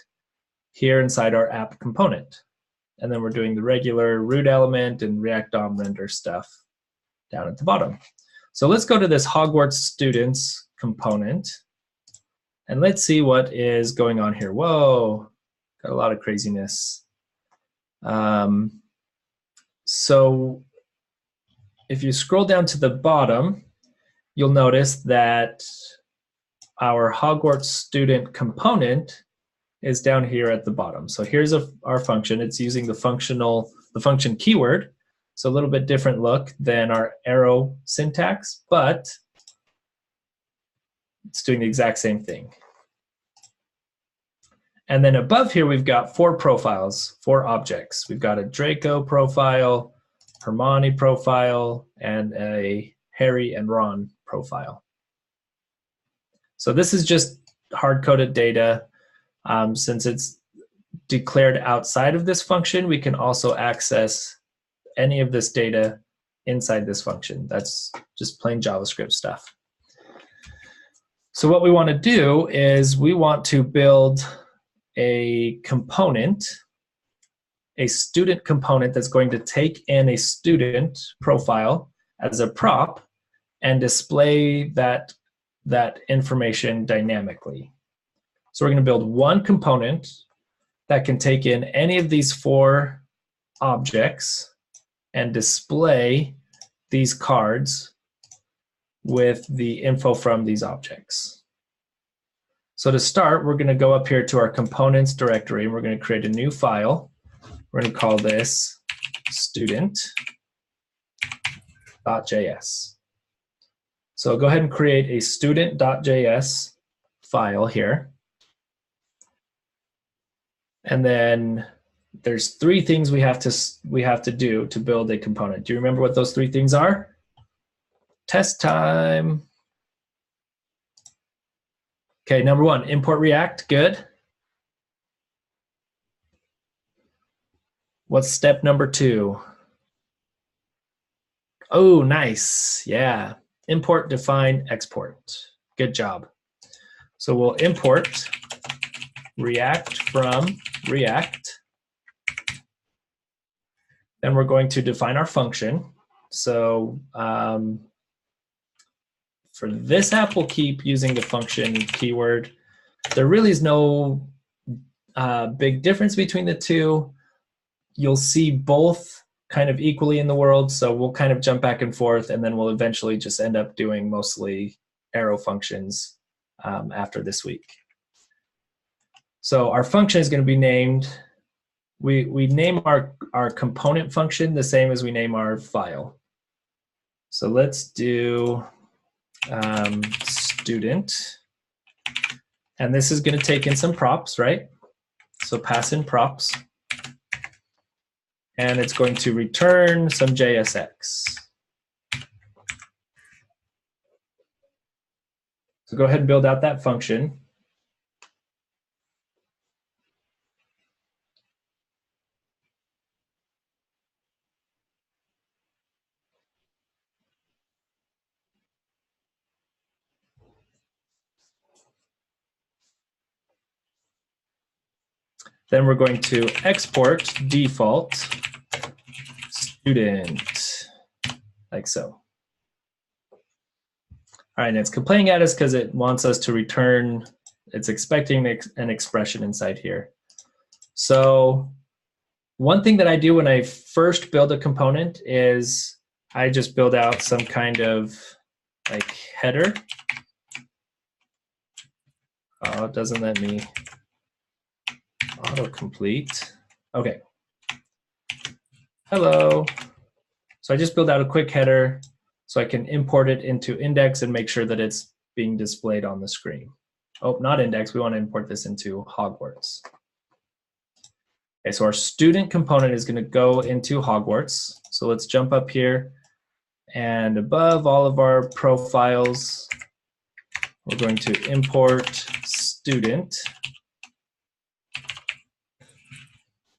here inside our app component. And then we're doing the regular root element and React DOM render stuff down at the bottom. So let's go to this Hogwarts students component and let's see what is going on here. Whoa, got a lot of craziness. So if you scroll down to the bottom, you'll notice that our Hogwarts student component is down here at the bottom. So here's our function. It's using the function keyword. So a little bit different look than our arrow syntax, but it's doing the exact same thing. And then above here, we've got 4 profiles, 4 objects. We've got a Draco profile, Hermione profile, and a Harry and Ron profile. So this is just hard-coded data. Since it's declared outside of this function, we can also access any of this data inside this function. That's just plain JavaScript stuff. So what we want to do is we want to build a component, a student component that's going to take in a student profile as a prop and display that information dynamically. So we're going to build one component that can take in any of these 4 objects and display these cards with the info from these objects. So to start, we're going to go up here to our components directory and we're going to create a new file. We're going to call this student.js. So go ahead and create a student.js file here. And then there's 3 things we have to do to build a component. Do you remember what those 3 things are? test time. Okay, number one, import React, good. What's step number two? Oh, nice, yeah. Import, define, export. Good job. So we'll import React from React. Then we're going to define our function. So for this app, we'll keep using the function keyword. There really is no big difference between the two. You'll see both kind of equally in the world, so we'll kind of jump back and forth, and then we'll eventually just end up doing mostly arrow functions after this week. So our function is going to be named, we name our component function the same as we name our file. So let's do student, and this is going to take in some props, right? So pass in props, and it's going to return some JSX. So go ahead and build out that function. Then we're going to export default student, like so. All right, and it's complaining at us because it wants us to return, it's expecting an expression inside here. So one thing that I do when I first build a component is I just build out some kind of like header. Oh, it doesn't let me autocomplete. Okay. Hello. So I just build out a quick header so I can import it into index and make sure that it's being displayed on the screen. Oh, not index. We want to import this into Hogwarts. Okay, so our student component is going to go into Hogwarts. So let's jump up here, and above all of our profiles, we're going to import student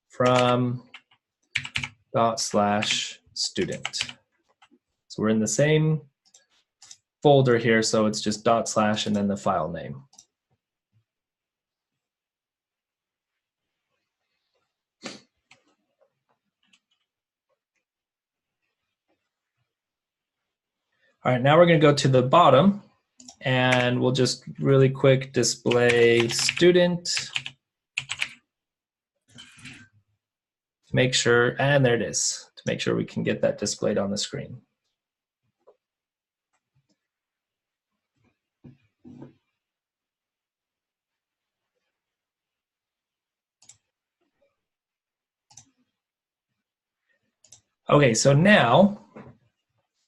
from /student. So we're in the same folder here, so it's just / and then the file name. All right, now we're going to go to the bottom, and we'll just really quick display student. Make sure, and there it is, to make sure we can get that displayed on the screen. Okay, so now,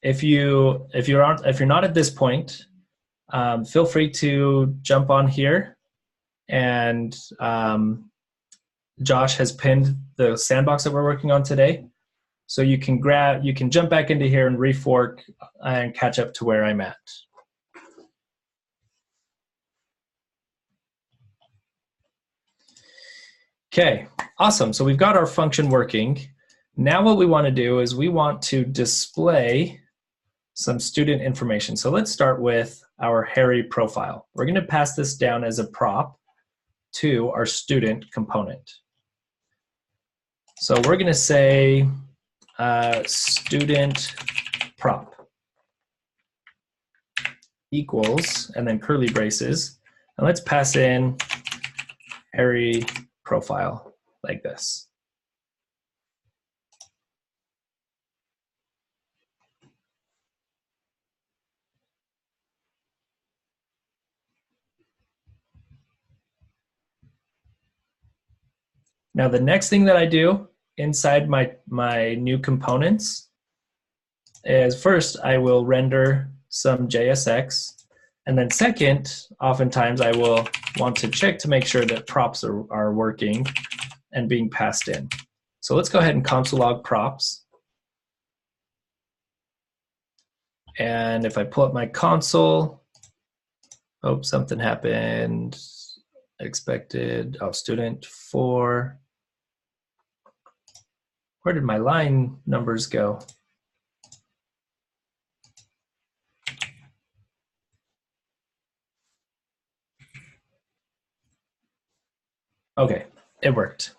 if you're not at this point, feel free to jump on here, and Josh has pinned the sandbox that we're working on today, so you can jump back into here and refork and catch up to where I'm at. Okay, awesome. So we've got our function working. Now what we want to do is we want to display some student information. So let's start with our Harry profile. We're going to pass this down as a prop to our student component. So we're going to say student prop equals, and then curly braces, and let's pass in Harry profile like this. Now the next thing that I do inside my new components is first I will render some JSX, and then second, oftentimes I will want to check to make sure that props are working and being passed in. So let's go ahead and console log props. And if I pull up my console, oh, something happened. Expected, oh, student 4. Where did my line numbers go? Okay, it worked.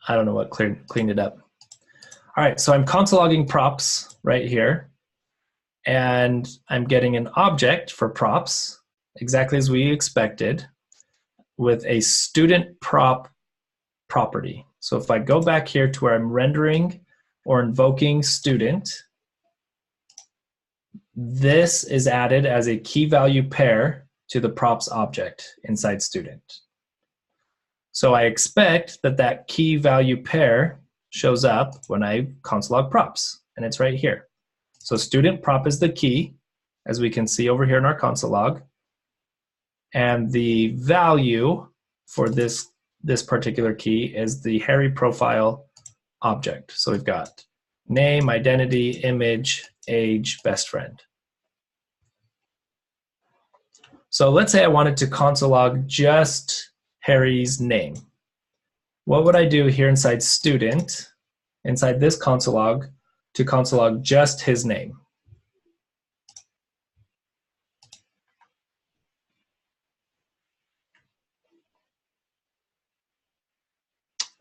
I don't know what cleaned it up. All right, so I'm console logging props right here, and I'm getting an object for props, exactly as we expected, with a student prop property. So if I go back here to where I'm rendering or invoking student, this is added as a key value pair to the props object inside student. So I expect that that key value pair shows up when I console log props, and it's right here. So student prop is the key, as we can see over here in our console log, and the value for this particular key is the Harry profile object. So we've got name, identity, image, age, best friend. So let's say I wanted to console log just Harry's name. What would I do here inside student, inside this console log, to console log just his name?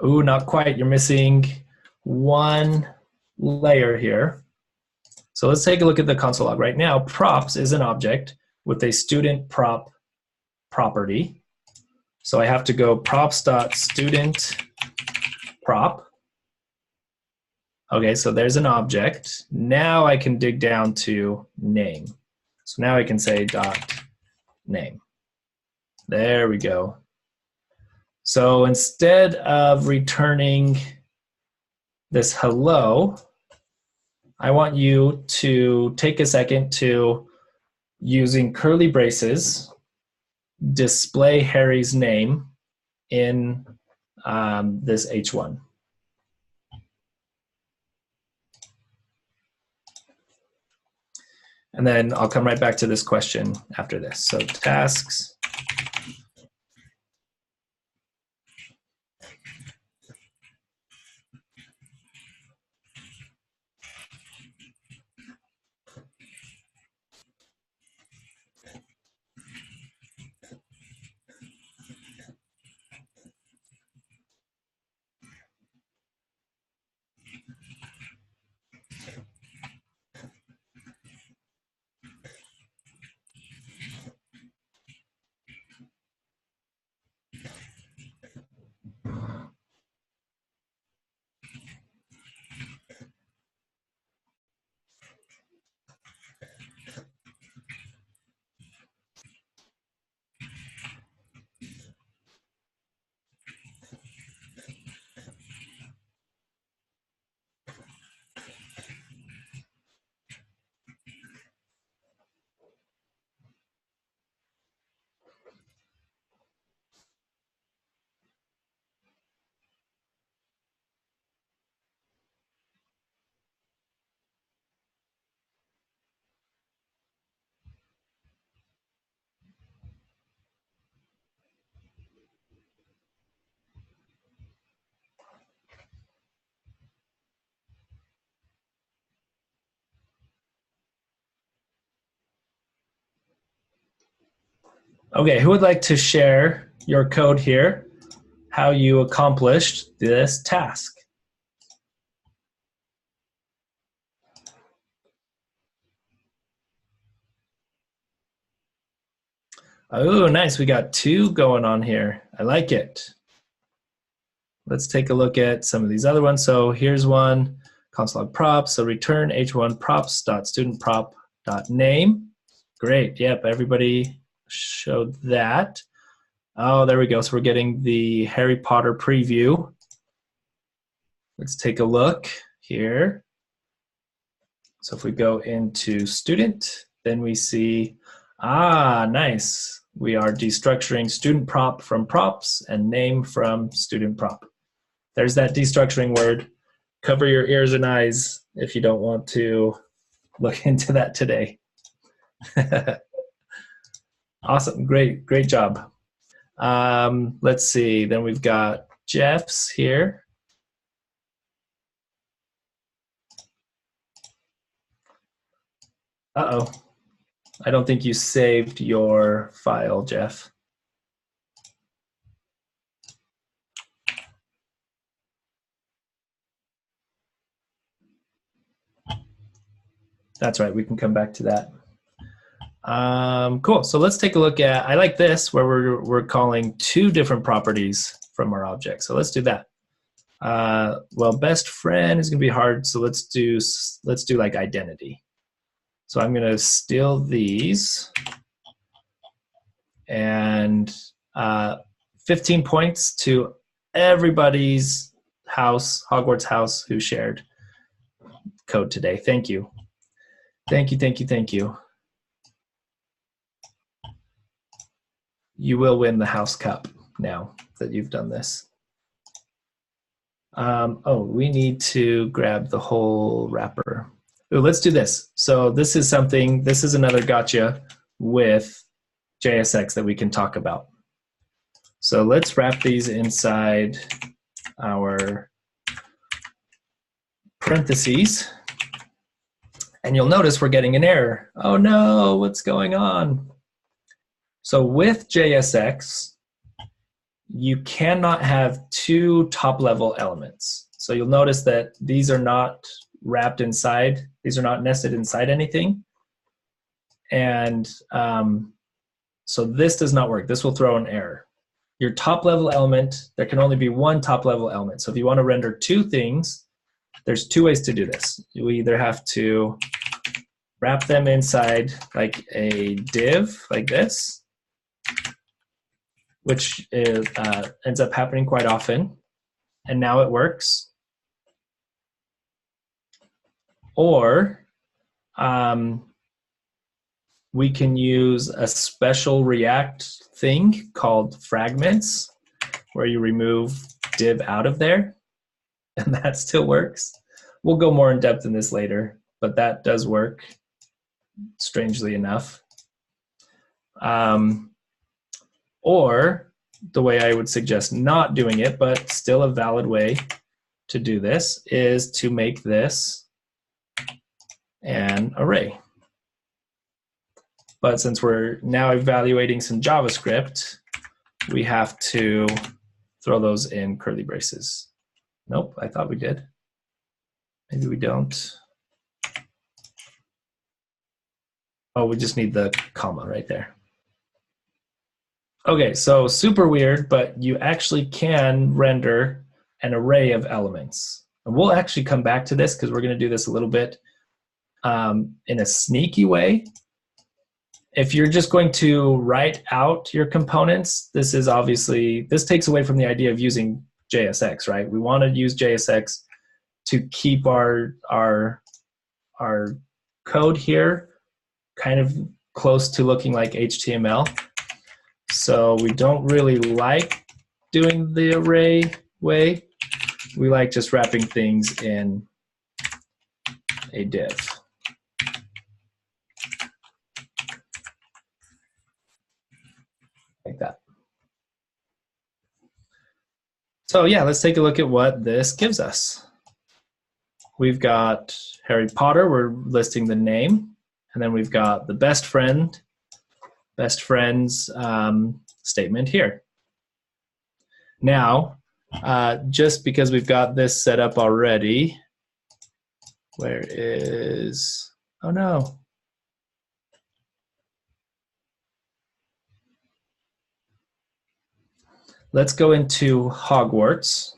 Ooh, not quite. You're missing one layer here. So let's take a look at the console log. Right now, props is an object with a student prop property. So I have to go props.student prop. Okay, so there's an object. Now I can dig down to name. So now I can say dot name. There we go. So instead of returning this hello, I want you to take a second to, using curly braces, display Harry's name in this H1. And then I'll come right back to this question after this. So tasks. Okay, who would like to share your code here, how you accomplished this task? Oh, nice. We got 2 going on here. I like it. Let's take a look at some of these other ones. So here's one, console log props. So return h1 props.studentprop.name. Great. Yep, everybody showed that. Oh, there we go. So we're getting the Harry Potter preview. Let's take a look here. So if we go into student, then we see, nice. We are destructuring student prop from props and name from student prop. There's that destructuring word. Cover your ears and eyes if you don't want to look into that today. Awesome, great job. Let's see, then we've got Jeff's here. Uh-oh, I don't think you saved your file, Jeff. That's right, we can come back to that. Cool, so let's take a look at, I like this, where we're calling two different properties from our object. So let's do that. Well, best friend is gonna be hard, so let's do like identity. So I'm gonna steal these, and 15 points to everybody's house, Hogwarts house, who shared code today. Thank you. Thank you, thank you, thank you. You will win the house cup now that you've done this. Oh, we need to grab the whole wrapper. Ooh, let's do this. So this is another gotcha with JSX that we can talk about. So let's wrap these inside our parentheses. And you'll notice we're getting an error. Oh no, what's going on? So with JSX, you cannot have two top-level elements. So you'll notice that these are not wrapped inside, these are not nested inside anything. And so this does not work. This will throw an error. Your top-level element, there can only be one top-level element. So if you want to render two things, there's two ways to do this. You either have to wrap them inside like a div, like this, which is, ends up happening quite often, and now it works. Or we can use a special React thing called fragments, where you remove div out of there, and that still works. We'll go more in depth in this later, but that does work, strangely enough. Or the way I would suggest not doing it, but still a valid way to do this, is to make this an array. But since we're now evaluating some JavaScript, we have to throw those in curly braces. Nope, I thought we did. Maybe we don't. Oh, we just need the comma right there. Okay, so super weird, but you actually can render an array of elements. And we'll actually come back to this because we're going to do this a little bit in a sneaky way. If you're just going to write out your components, this takes away from the idea of using JSX, right? We want to use JSX to keep our code here kind of close to looking like HTML. So we don't really like doing the array way. We like just wrapping things in a div. Like that. So yeah, let's take a look at what this gives us. We've got Harry Potter, we're listing the name, and then we've got the best friend's statement here. Now, just because we've got this set up already, where is, oh no. Let's go into Hogwarts,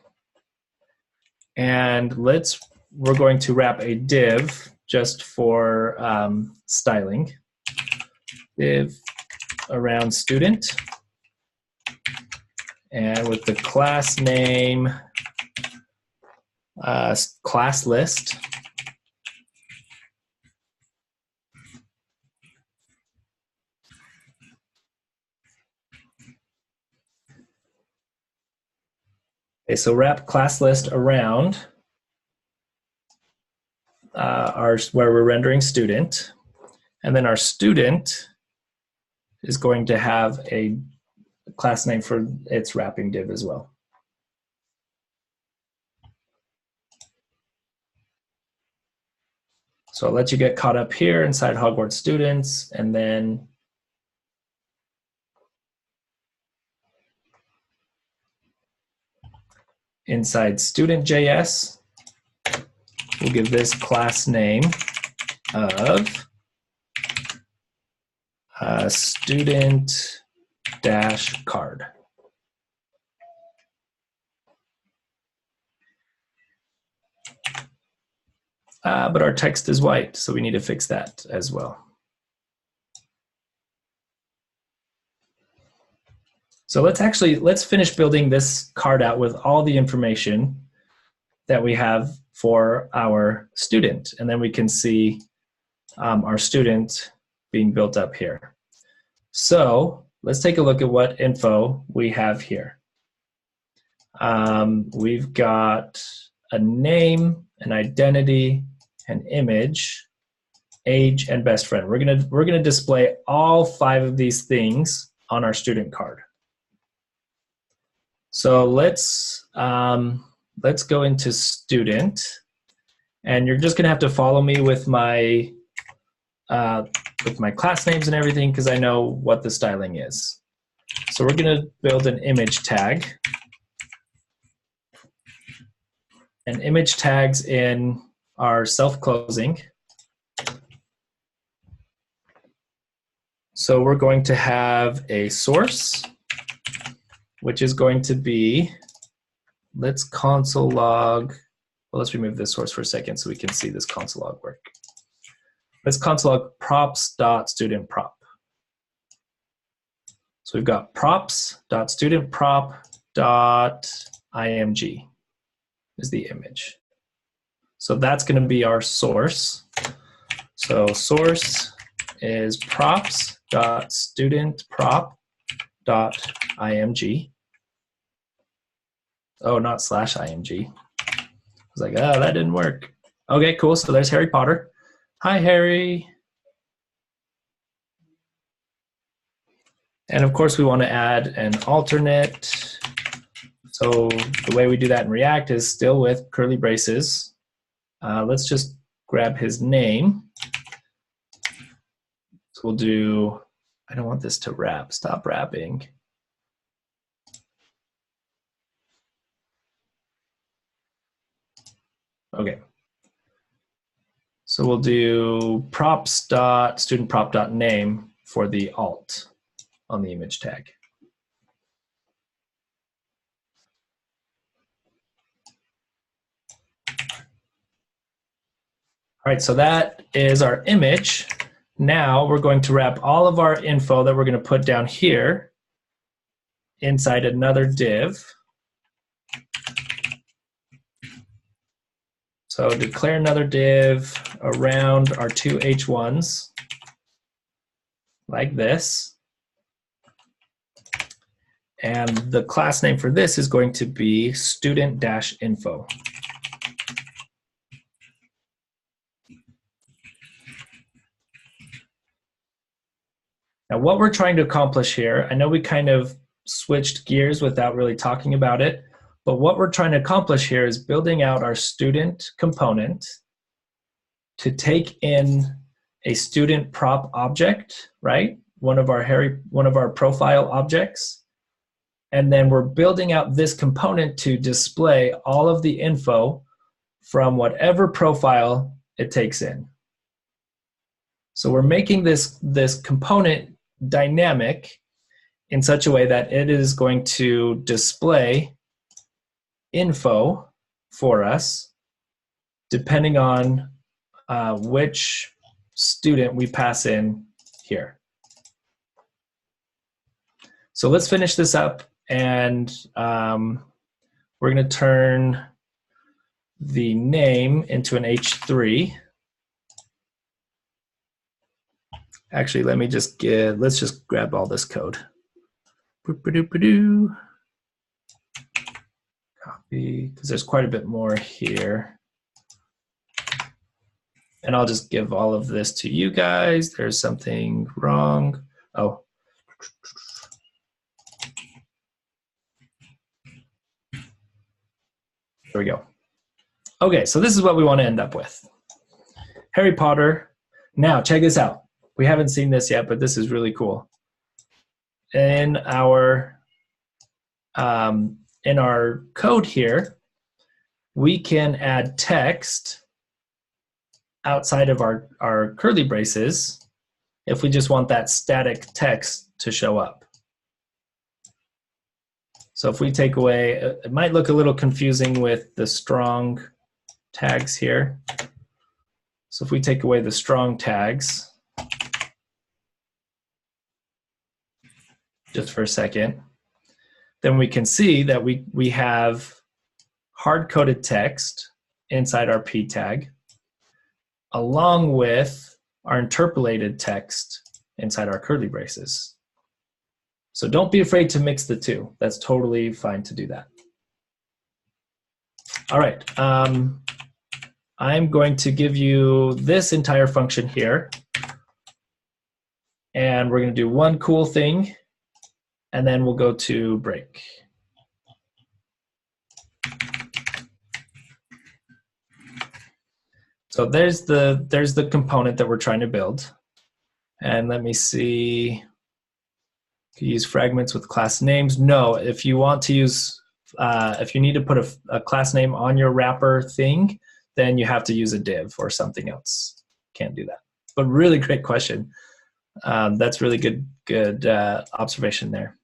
and we're going to wrap a div just for styling. Div around student, and with the class name class list. Okay, so wrap class list around where we're rendering student, and then our student is going to have a class name for its wrapping div as well. So I'll let you get caught up here inside Hogwarts students, and then inside student.js, we'll give this class name of student-card. But our text is white, so we need to fix that as well. So let's finish building this card out with all the information that we have for our student, and then we can see our student being built up here. So let's take a look at what info we have here. We've got a name, an identity, an image, age, and best friend. We're gonna display all 5 of these things on our student card. So let's go into student, and you're just gonna have to follow me with my class names and everything, because I know what the styling is. So we're gonna build an image tag. And image tags in our self-closing. So we're going to have a source, which is going to be, let's console log, well, let's remove this source for a second so we can see this console log work. Let's console log props.studentProp. So we've got props.studentProp.img is the image. So that's going to be our source. So source is props.studentprop.img. Oh, not /img. I was like, oh, that didn't work. Okay, cool. So there's Harry Potter. Hi, Harry. And of course, we want to add an alternate. So the way we do that in React is still with curly braces. Let's just grab his name. So we'll do, I don't want this to wrap. Stop wrapping. Okay. So we'll do props.studentprop.name for the alt on the image tag. All right, so that is our image. Now we're going to wrap all of our info that we're going to put down here inside another div. So declare another div around our 2 H1s, like this. And the class name for this is going to be student-info. Now, what we're trying to accomplish here, I know we kind of switched gears without really talking about it, but what we're trying to accomplish here is building out our student component to take in a student prop object, right? One of our profile objects. And then we're building out this component to display all of the info from whatever profile it takes in. So we're making this component dynamic in such a way that it is going to display info for us depending on which student we pass in here. So let's finish this up, and we're going to turn the name into an H3. Actually, let's just grab all this code. Copy, because there's quite a bit more here. And I'll just give all of this to you guys. There's something wrong. Oh. There we go. Okay, so this is what we want to end up with. Harry Potter. Now, check this out. We haven't seen this yet, but this is really cool. In our code here, we can add text outside of our curly braces if we just want that static text to show up. So if we take away, it might look a little confusing with the strong tags here. So if we take away the strong tags, just for a second, then we can see that we have hard-coded text inside our p tag, along with our interpolated text inside our curly braces. So don't be afraid to mix the two. That's totally fine to do that. All right, I'm going to give you this entire function here, and we're going to do one cool thing, and then we'll go to break. So there's the component that we're trying to build. And let me see, use fragments with class names. No, if you want to use, if you need to put a class name on your wrapper thing, then you have to use a div or something else. Can't do that. But really great question. That's really good observation there.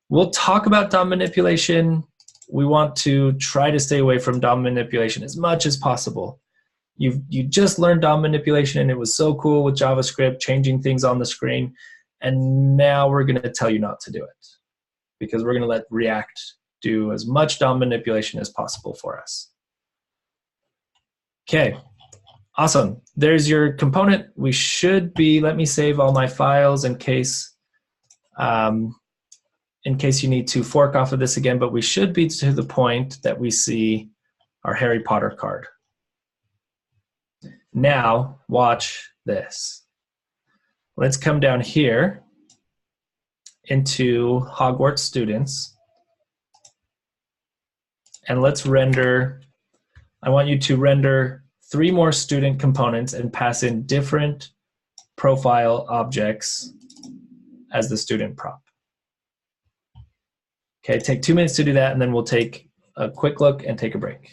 We'll talk about DOM manipulation. We want to try to stay away from DOM manipulation as much as possible. You just learned DOM manipulation and it was so cool with JavaScript, changing things on the screen. And now we're going to tell you not to do it because we're going to let React do as much DOM manipulation as possible for us. Okay, awesome. There's your component. We should be, let me save all my files in case you need to fork off of this again, but we should be to the point that we see our Harry Potter card. Now, watch this. Let's come down here into Hogwarts Students, and let's render, I want you to render 3 more student components and pass in different profile objects as the student prop. Okay, take 2 minutes to do that, and then we'll take a quick look and take a break.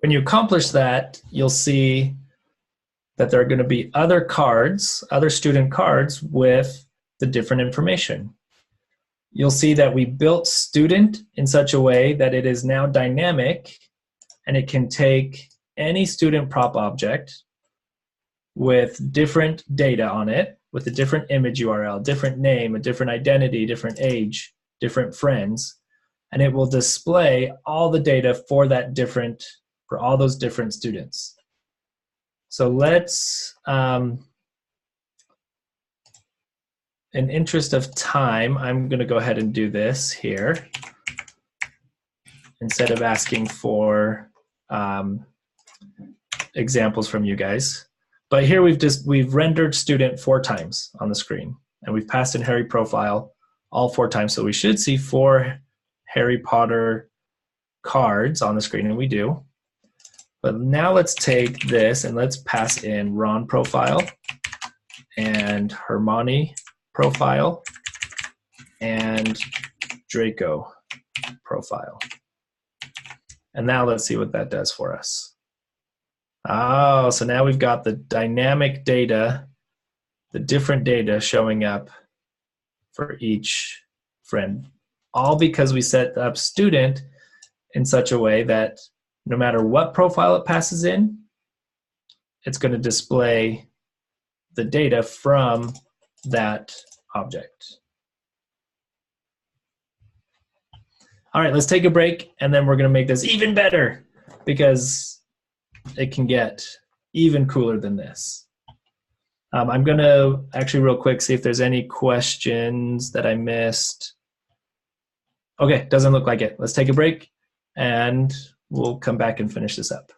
When you accomplish that, you'll see that there are going to be other cards, other student cards with the different information. You'll see that we built student in such a way that it is now dynamic and it can take any student prop object with different data on it, with a different image URL, different name, a different identity, different age, different friends, and it will display all the data for that different, for all those different students. So let's, in interest of time, I'm going to go ahead and do this here instead of asking for examples from you guys. But here we've rendered student 4 times on the screen, and we've passed in Harry profile all 4 times. So we should see 4 Harry Potter cards on the screen, and we do. But now let's take this and let's pass in Ron profile and Hermione profile. and Draco profile. And now let's see what that does for us. Oh, so now we've got the dynamic data, the different data showing up for each friend, all because we set up student in such a way that no matter what profile it passes in, it's going to display the data from that object. All right, let's take a break, and then we're going to make this even better because it can get even cooler than this. I'm going to actually real quick see if there's any questions that I missed. Okay, doesn't look like it. Let's take a break, and we'll come back and finish this up.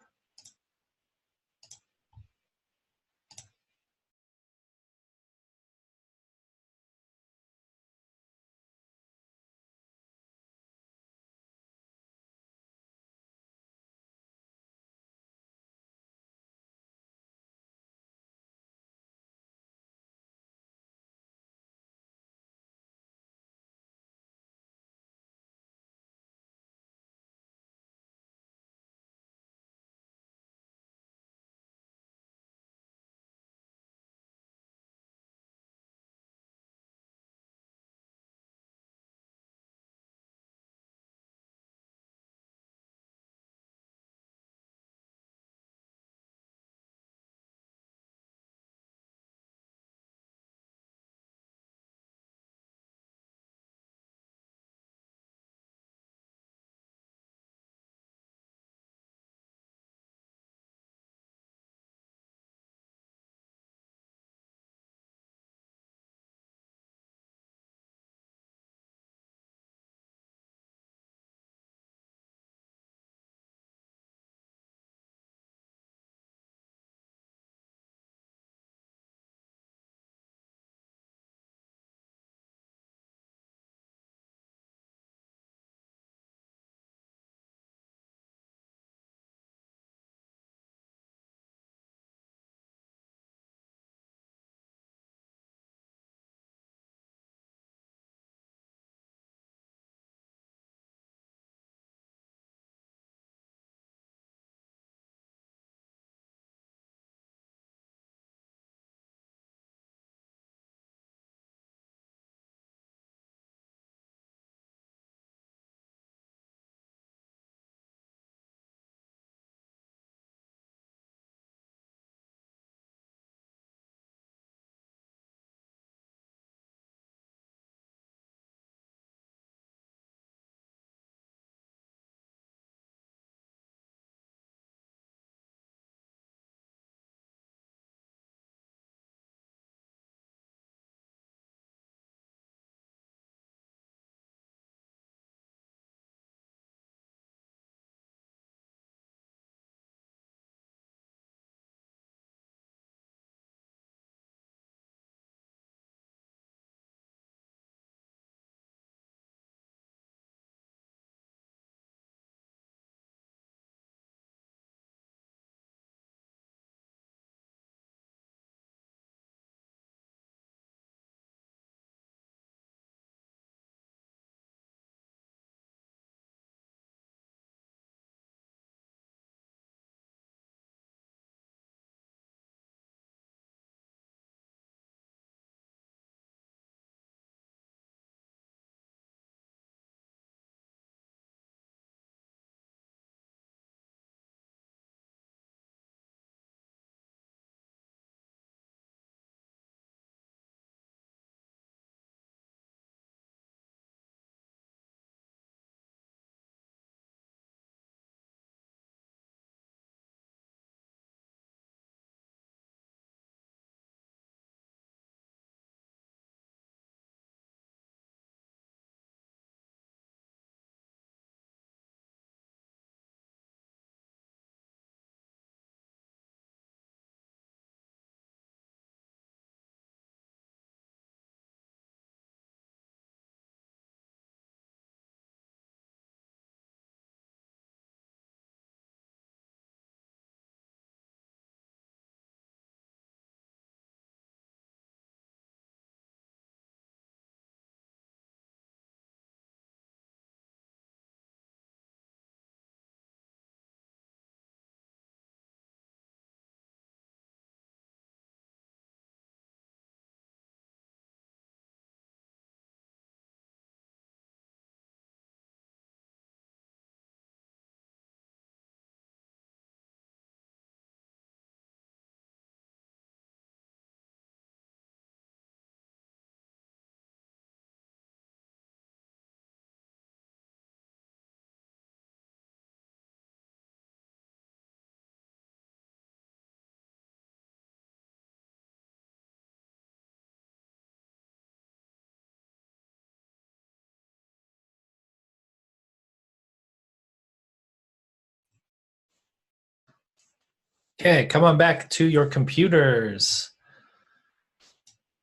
Okay, come on back to your computers.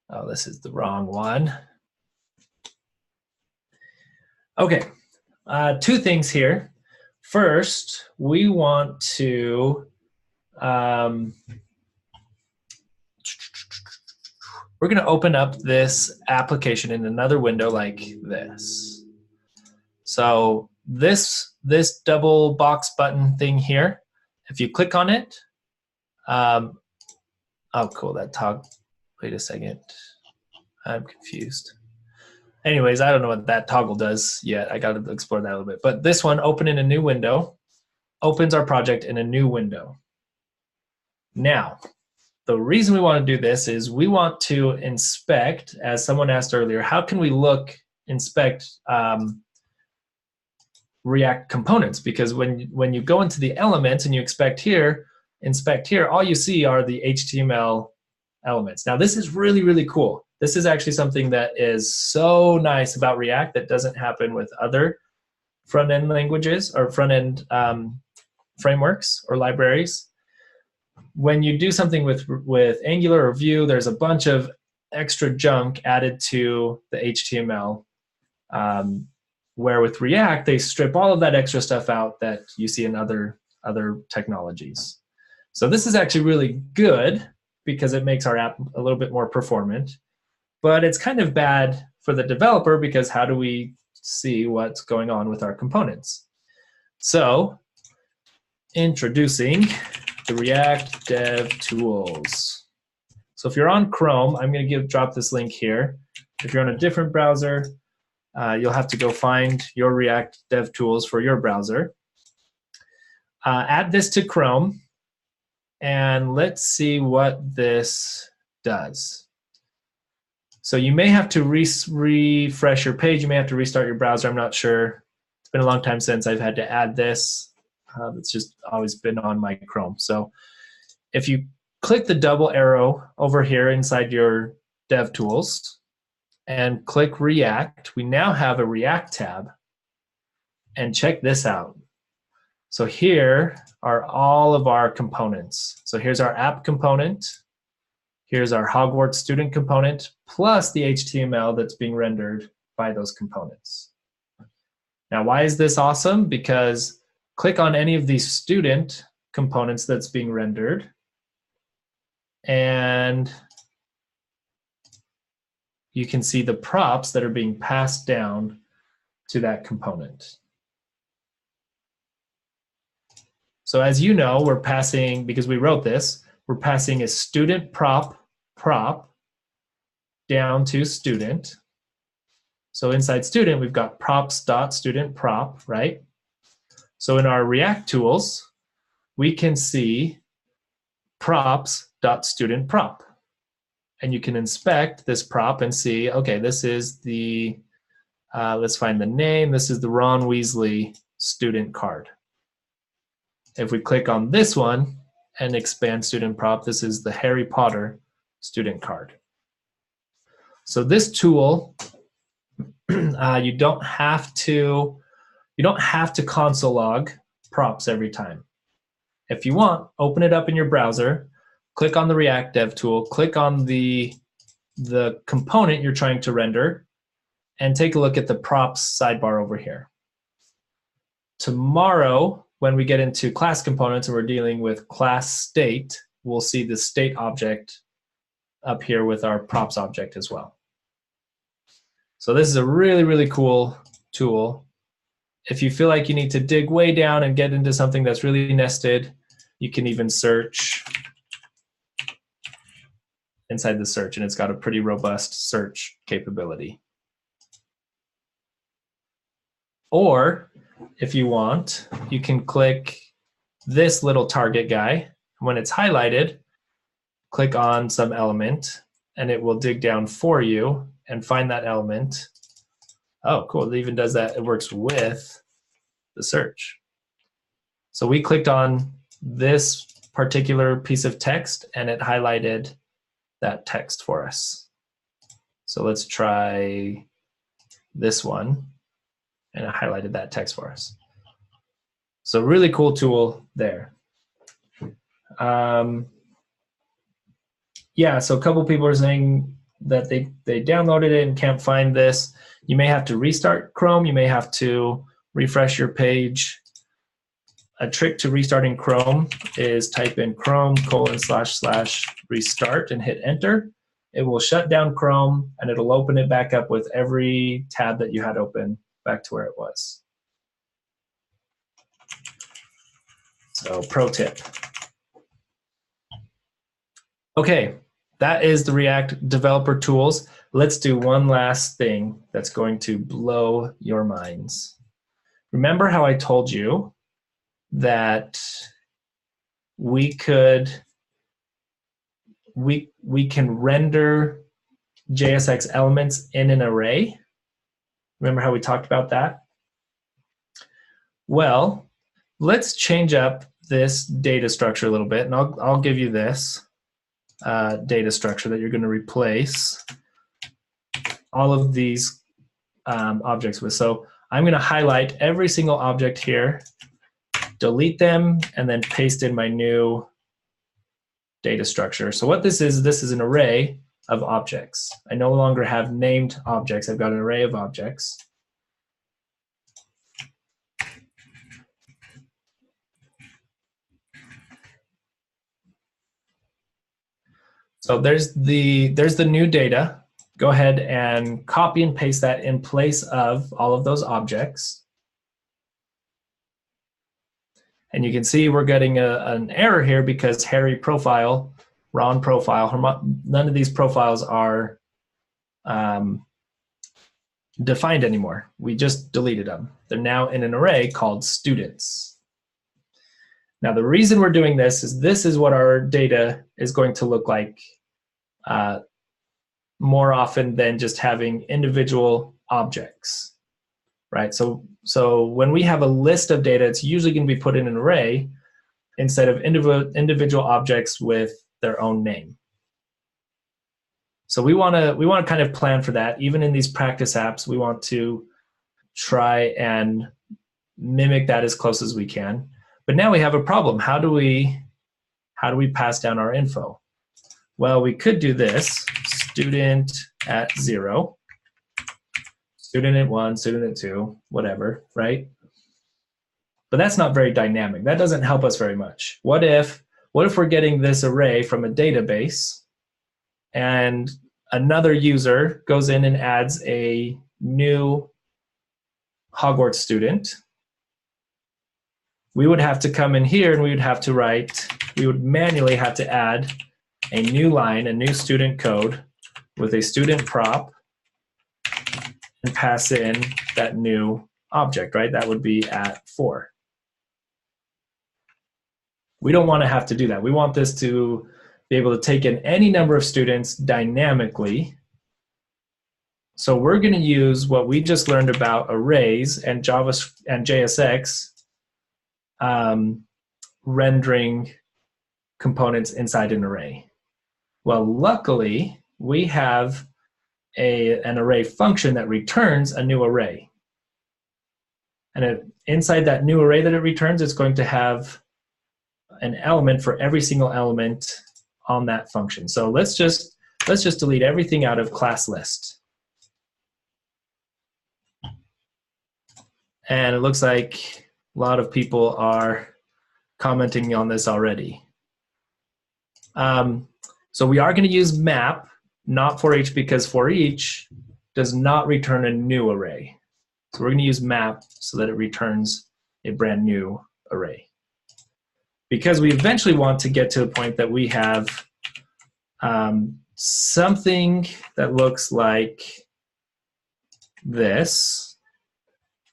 Oh, this is the wrong one. Okay, two things here. First, we want to, we're going to open up this application in another window like this. So this double box button thing here, if you click on it, oh, cool, that toggle. Wait a second. I'm confused. Anyways, I don't know what that toggle does yet. I got to explore that a little bit. But this one, open in a new window, opens our project in a new window. Now, the reason we want to do this is we want to inspect, as someone asked earlier, how can we inspect React components? Because when you go into the elements and you inspect here, all you see are the HTML elements. Now, this is really, really cool. This is actually something that is so nice about React that doesn't happen with other front-end languages or front-end frameworks or libraries. When you do something with Angular or Vue, there's a bunch of extra junk added to the HTML, where with React, they strip all of that extra stuff out that you see in other technologies. So this is actually really good because it makes our app a little bit more performant. But it's kind of bad for the developer because how do we see what's going on with our components? So, introducing the React Dev Tools. So if you're on Chrome, I'm going to drop this link here. If you're on a different browser, you'll have to go find your React Dev Tools for your browser. Add this to Chrome, and let's see what this does. So you may have to refresh your page. You may have to restart your browser. I'm not sure. It's been a long time since I've had to add this. It's just always been on my Chrome. So if you click the double arrow over here inside your DevTools and click React, we now have a React tab. And check this out. So here are all of our components. So here's our app component. Here's our Hogwarts student component, plus the HTML that's being rendered by those components. Now, why is this awesome? Because click on any of these student components that's being rendered, and you can see the props that are being passed down to that component. So as you know, we're passing, because we wrote this, we're passing a student prop down to student. So inside student, we've got props.studentProp, right? So in our React tools, we can see props.studentProp. And you can inspect this prop and see, okay, this is the, let's find the name. This is the Ron Weasley student card. If we click on this one and expand student prop, this is the Harry Potter student card. So this tool, you don't have to console log props every time. If you want, open it up in your browser, click on the React Dev tool, click on the component you're trying to render, and take a look at the props sidebar over here. Tomorrow, when we get into class components and we're dealing with class state, we'll see the state object up here with our props object as well. So this is a really, really cool tool. If you feel like you need to dig way down and get into something that's really nested, you can even search inside the search, and it's got a pretty robust search capability. Or if you want, you can click this little target guy. When it's highlighted, click on some element, and it will dig down for you and find that element. Oh, cool. It even does that. It works with the search. So we clicked on this particular piece of text, and it highlighted that text for us. So let's try this one, and it highlighted that text for us. So really cool tool there. Yeah, so a couple people are saying that they downloaded it and can't find this. You may have to restart Chrome. You may have to refresh your page. A trick to restarting Chrome is type in Chrome://restart and hit enter. It will shut down Chrome and it'll open it back up with every tab that you had open back to where it was. So pro tip. Okay, that is the React developer tools. Let's do one last thing that's going to blow your minds. Remember how I told you that we can render JSX elements in an array? Remember how we talked about that? Well, let's change up this data structure a little bit, and I'll give you this data structure that you're going to replace all of these objects with. So I'm going to highlight every single object here, delete them, and then paste in my new data structure. So what this is an array of objects. I no longer have named objects. I've got an array of objects. So there's the new data. Go ahead and copy and paste that in place of all of those objects. And you can see we're getting an error here because Harry profile, Ron profile, none of these profiles are defined anymore. We just deleted them. They're now in an array called students. Now the reason we're doing this is what our data is going to look like more often than just having individual objects, right? So when we have a list of data, it's usually going to be put in an array instead of individual objects with their own name. So we want to kind of plan for that. Even in these practice apps, we want to try and mimic that as close as we can. But now we have a problem. How do we pass down our info? Well, we could do this: student at 0, student at 1, student at 2, whatever, right? But that's not very dynamic. That doesn't help us very much. What if we're getting this array from a database and another user goes in and adds a new Hogwarts student? We would have to come in here and we would manually have to add a new line, a new student code with a student prop and pass in that new object, right? That would be at 4. We don't want to have to do that. We want this to be able to take in any number of students dynamically. So we're going to use what we just learned about arrays and JavaScript and JSX rendering components inside an array. Well, luckily, we have an array function that returns a new array. And inside that new array that it returns, it's going to have an element for every single element on that function. So let's just delete everything out of class list. And it looks like a lot of people are commenting on this already. So we are going to use map, not for each, because for each does not return a new array. So we're going to use map so that it returns a brand new array. Because we eventually want to get to the point that we have something that looks like this.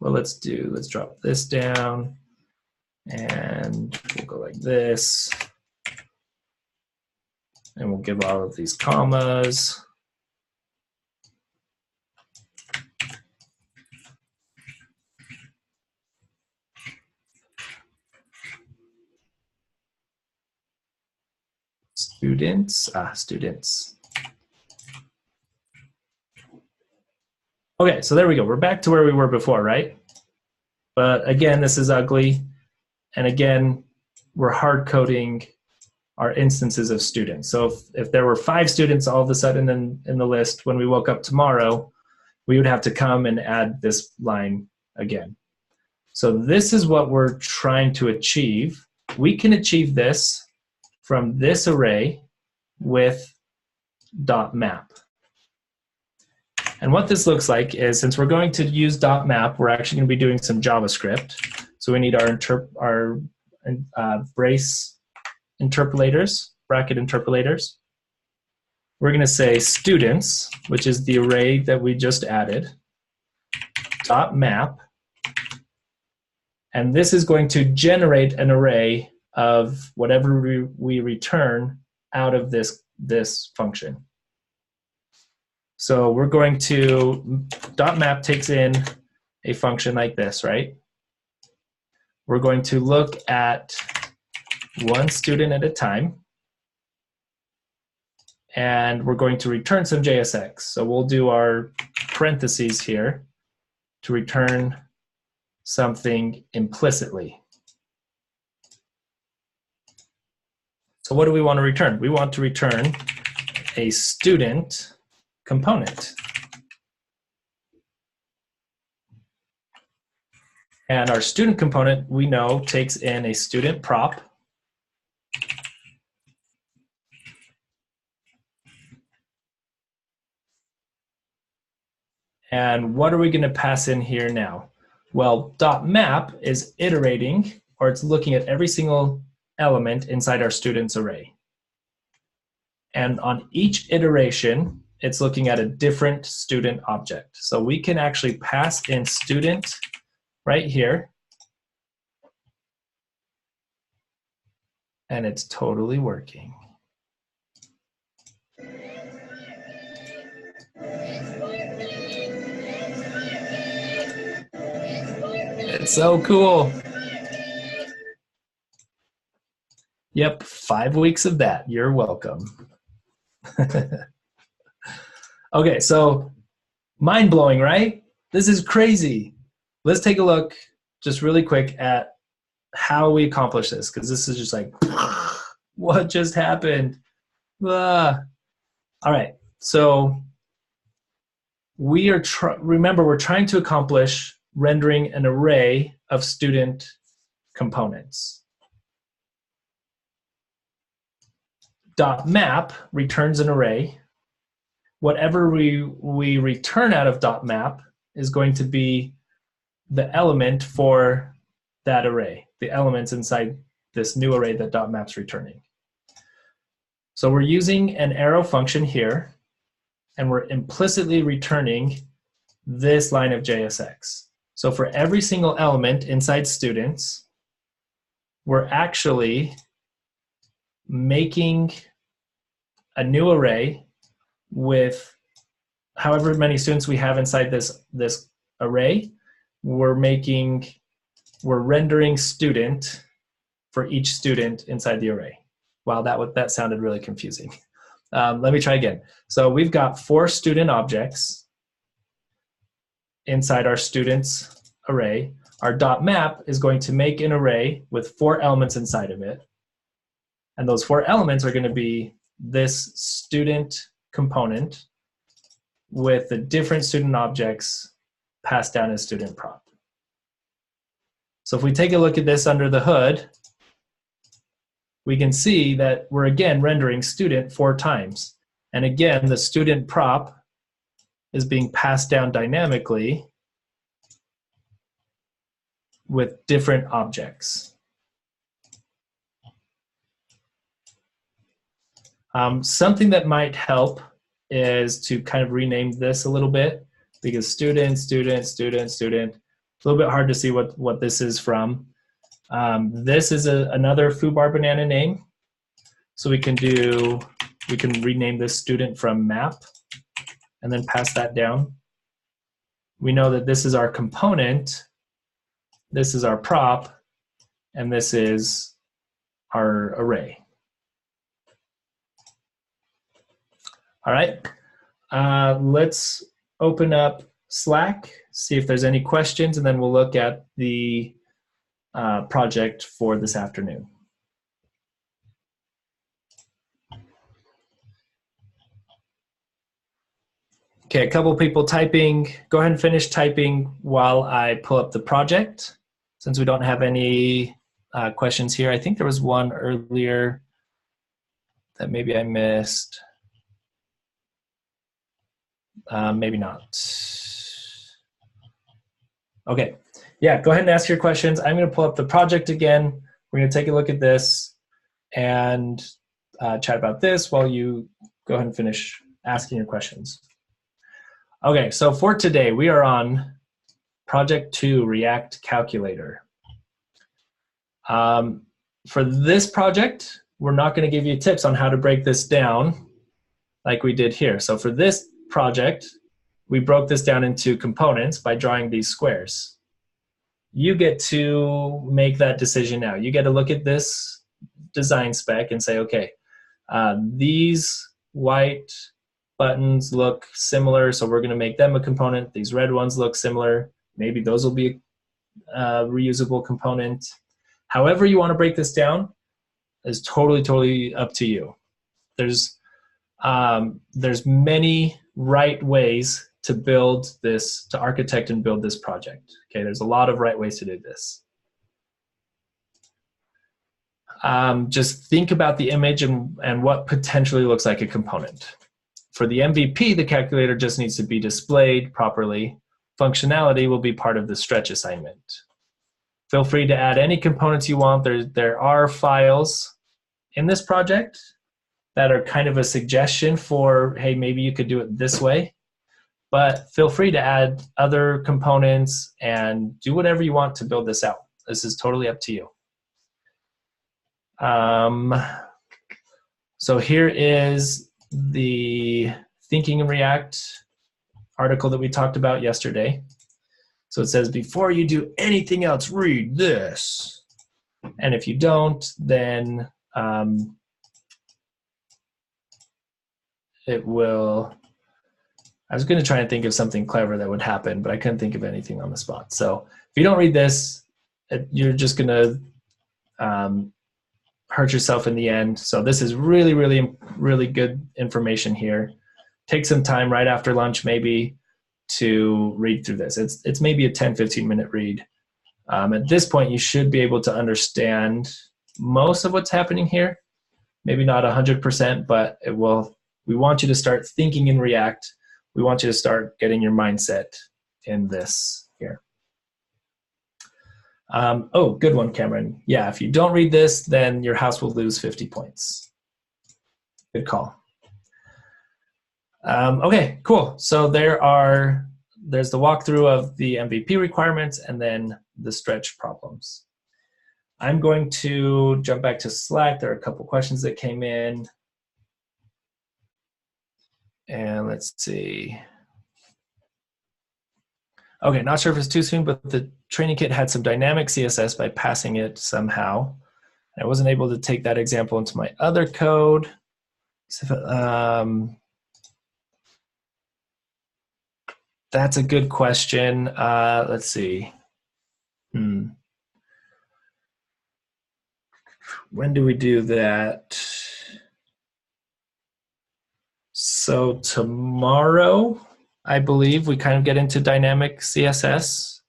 Well, let's drop this down and we'll go like this. And we'll give all of these commas. Students. Okay, so there we go. We're back to where we were before, right? But again, this is ugly. And again, we're hard coding our instances of students. So if there were 5 students all of a sudden in the list when we woke up tomorrow, we would have to come and add this line again. So this is what we're trying to achieve. We can achieve this from this array with .map. And what this looks like is, since we're going to use .map, we're actually going to be doing some JavaScript. So we need our brace interpolators, bracket interpolators. We're going to say students, which is the array that we just added, .map, and this is going to generate an array of whatever we return out of this function. So we're going to, .map takes in a function like this, right? We're going to look at one student at a time, and we're going to return some JSX. So we'll do our parentheses here to return something implicitly. So what do we want to return? We want to return a student component. And our student component, we know, takes in a student prop. And what are we going to pass in here now? Well, .map is iterating, or it's looking at every single element inside our students array. And on each iteration, it's looking at a different student object. So we can actually pass in student right here, and it's totally working. It's so cool. Yep, 5 weeks of that. You're welcome. Okay, so mind-blowing, right? This is crazy. Let's take a look just really quick at how we accomplish this, because this is just like, what just happened? Ah. All right, so we are, remember, we're trying to accomplish rendering an array of student components. .map returns an array. Whatever we return out of .map is going to be the element for that array, the elements inside this new array that .map's returning. So we're using an arrow function here, and we're implicitly returning this line of JSX. So for every single element inside students, we're actually making a new array with however many students we have inside this array. We're rendering student for each student inside the array. Wow, that sounded really confusing. Let me try again. So we've got 4 student objects inside our students array. Our .map is going to make an array with 4 elements inside of it. And those 4 elements are going to be this student component with the different student objects passed down as student prop. So if we take a look at this under the hood, we can see that we're again rendering student 4 times. And again, the student prop is being passed down dynamically with different objects. Something that might help is to kind of rename this a little bit, because student, student, student, student, it's a little bit hard to see what this is from. This is another foobar banana name. So we can rename this student from map and then pass that down. We know that this is our component, this is our prop, and this is our array. All right, let's open up Slack, see if there's any questions, and then we'll look at the project for this afternoon. Okay, a couple people typing. Go ahead and finish typing while I pull up the project. Since we don't have any questions here, I think there was one earlier that maybe I missed. Maybe not. Okay, yeah, go ahead and ask your questions. I'm going to pull up the project again. We're going to take a look at this and chat about this while you go ahead and finish asking your questions. Okay, so for today, we are on Project 2, React Calculator. For this project, we're not going to give you tips on how to break this down like we did here. So for this project, we broke this down into components by drawing these squares. You get to make that decision now. You get to look at this design spec and say, okay, these white buttons look similar, so we're going to make them a component. These red ones look similar. Maybe those will be a reusable component. However you want to break this down is totally up to you. There's many right ways to build this, to architect and build this project. Okay, there's a lot of right ways to do this. Just think about the image and what potentially looks like a component. For the MVP, the calculator just needs to be displayed properly. Functionality will be part of the stretch assignment. Feel free to add any components you want. There are files in this project that are kind of a suggestion for, hey, maybe you could do it this way. But feel free to add other components and do whatever you want to build this out. This is totally up to you. So here is the Thinking in React article that we talked about yesterday. So it says, before you do anything else, read this. And if you don't, then it will, I was going to try and think of something clever that would happen, but I couldn't think of anything on the spot. So if you don't read this, you're just going to hurt yourself in the end. So this is really good information here. Take some time right after lunch maybe to read through this. It's maybe a 10-15 minute read. At this point, you should be able to understand most of what's happening here. Maybe not 100%, but it will. We want you to start thinking in React. We want you to start getting your mindset in this here. Oh, good one, Cameron. Yeah, if you don't read this, then your house will lose 50 points. Good call. Okay, cool. So there's the walkthrough of the MVP requirements and then the stretch problems. I'm going to jump back to Slack. There are a couple questions that came in. And let's see. Okay, not sure if it's too soon, but the training kit had some dynamic CSS by passing it somehow. I wasn't able to take that example into my other code. So, that's a good question. Let's see. When do we do that? So tomorrow, I believe, we kind of get into dynamic CSS.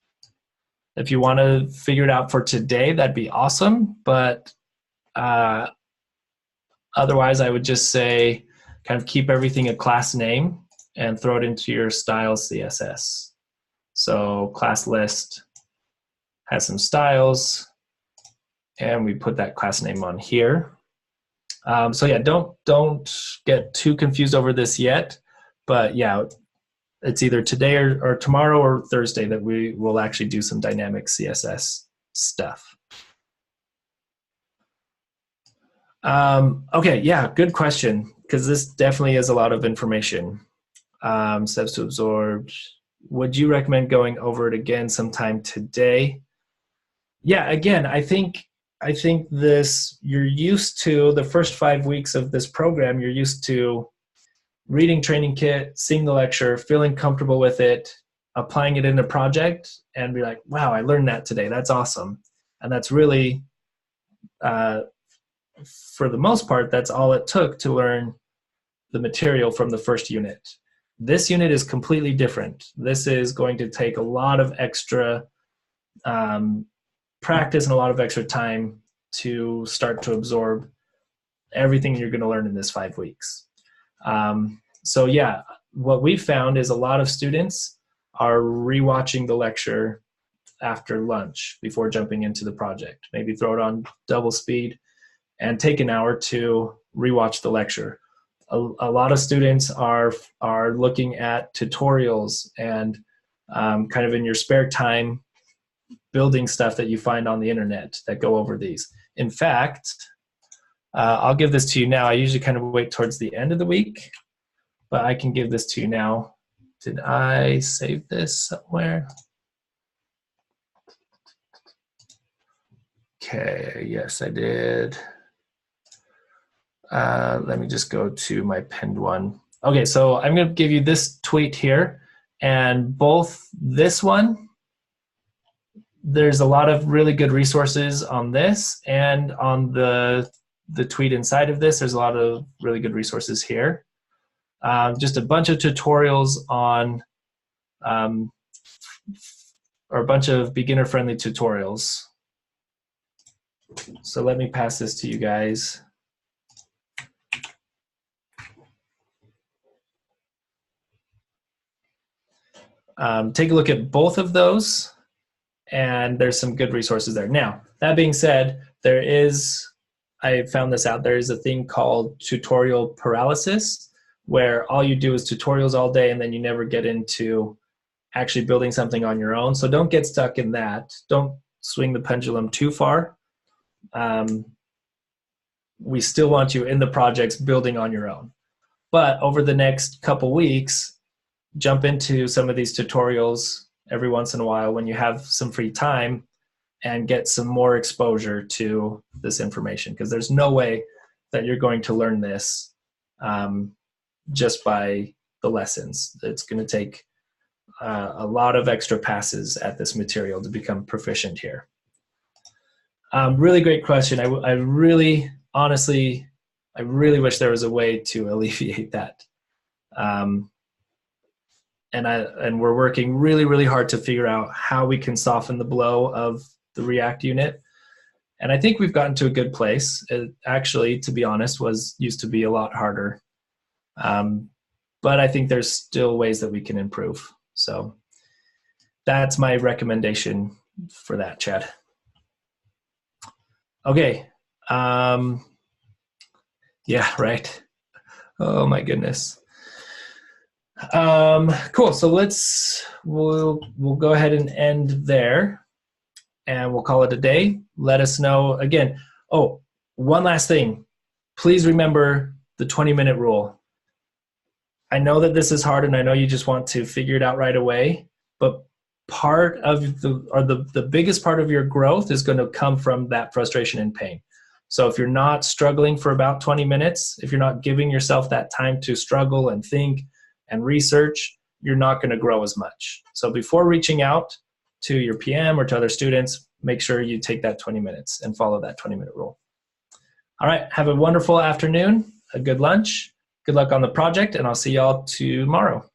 If you want to figure it out for today, that'd be awesome. But otherwise, I would just say kind of keep everything a class name and throw it into your styles CSS. So class list has some styles, and we put that class name on here. So yeah, don't get too confused over this yet. But yeah, it's either today or tomorrow or Thursday that we will actually do some dynamic CSS stuff. Okay, yeah, good question, because this definitely is a lot of information. Steps to absorb. Would you recommend going over it again sometime today? Yeah, again, I think this, you're used to the first 5 weeks of this program, you're used to reading training kit, seeing the lecture, feeling comfortable with it, applying it in a project, and be like, wow, I learned that today. That's awesome. And that's really, for the most part, that's all it took to learn the material from the first unit. This unit is completely different. This is going to take a lot of extra practice and a lot of extra time to start to absorb everything you're going to learn in this 5 weeks. So yeah, what we found is a lot of students are rewatching the lecture after lunch before jumping into the project. Maybe throw it on double speed and take an hour to rewatch the lecture. A lot of students are looking at tutorials and kind of in your spare time building stuff that you find on the internet that go over these. In fact, I'll give this to you now. I usually kind of wait towards the end of the week, but I can give this to you now. Did I save this somewhere? Okay, yes, I did. Let me just go to my pinned one. Okay, so I'm going to give you this tweet here, and both this one, there's a lot of really good resources on this, and on the tweet inside of this, there's a lot of really good resources here. Just a bunch of tutorials on, or a bunch of beginner-friendly tutorials. So let me pass this to you guys. Take a look at both of those, and there's some good resources there. Now, that being said, there is, I found this out, there is a thing called tutorial paralysis, where all you do is tutorials all day and then you never get into actually building something on your own. So don't get stuck in that. Don't swing the pendulum too far. We still want you in the projects building on your own. But over the next couple weeks, jump into some of these tutorials every once in a while when you have some free time and get some more exposure to this information, because there's no way that you're going to learn this just by the lessons. It's going to take a lot of extra passes at this material to become proficient here. Really great question. I really, honestly, I really wish there was a way to alleviate that. And we're working really, really hard to figure out how we can soften the blow of the React unit. And I think we've gotten to a good place. It actually, to be honest, used to be a lot harder. But I think there's still ways that we can improve. So that's my recommendation for that, Chad. Okay. Yeah, right. Oh my goodness. Cool. So we'll go ahead and end there, and we'll call it a day. Let us know again. Oh, one last thing. Please remember the 20-minute rule. I know that this is hard, and I know you just want to figure it out right away, but part of the biggest part of your growth is going to come from that frustration and pain. So if you're not struggling for about 20 minutes, if you're not giving yourself that time to struggle and think and research, you're not going to grow as much. So before reaching out to your PM or to other students, make sure you take that 20 minutes and follow that 20-minute rule. All right, have a wonderful afternoon, a good lunch, good luck on the project, and I'll see y'all tomorrow.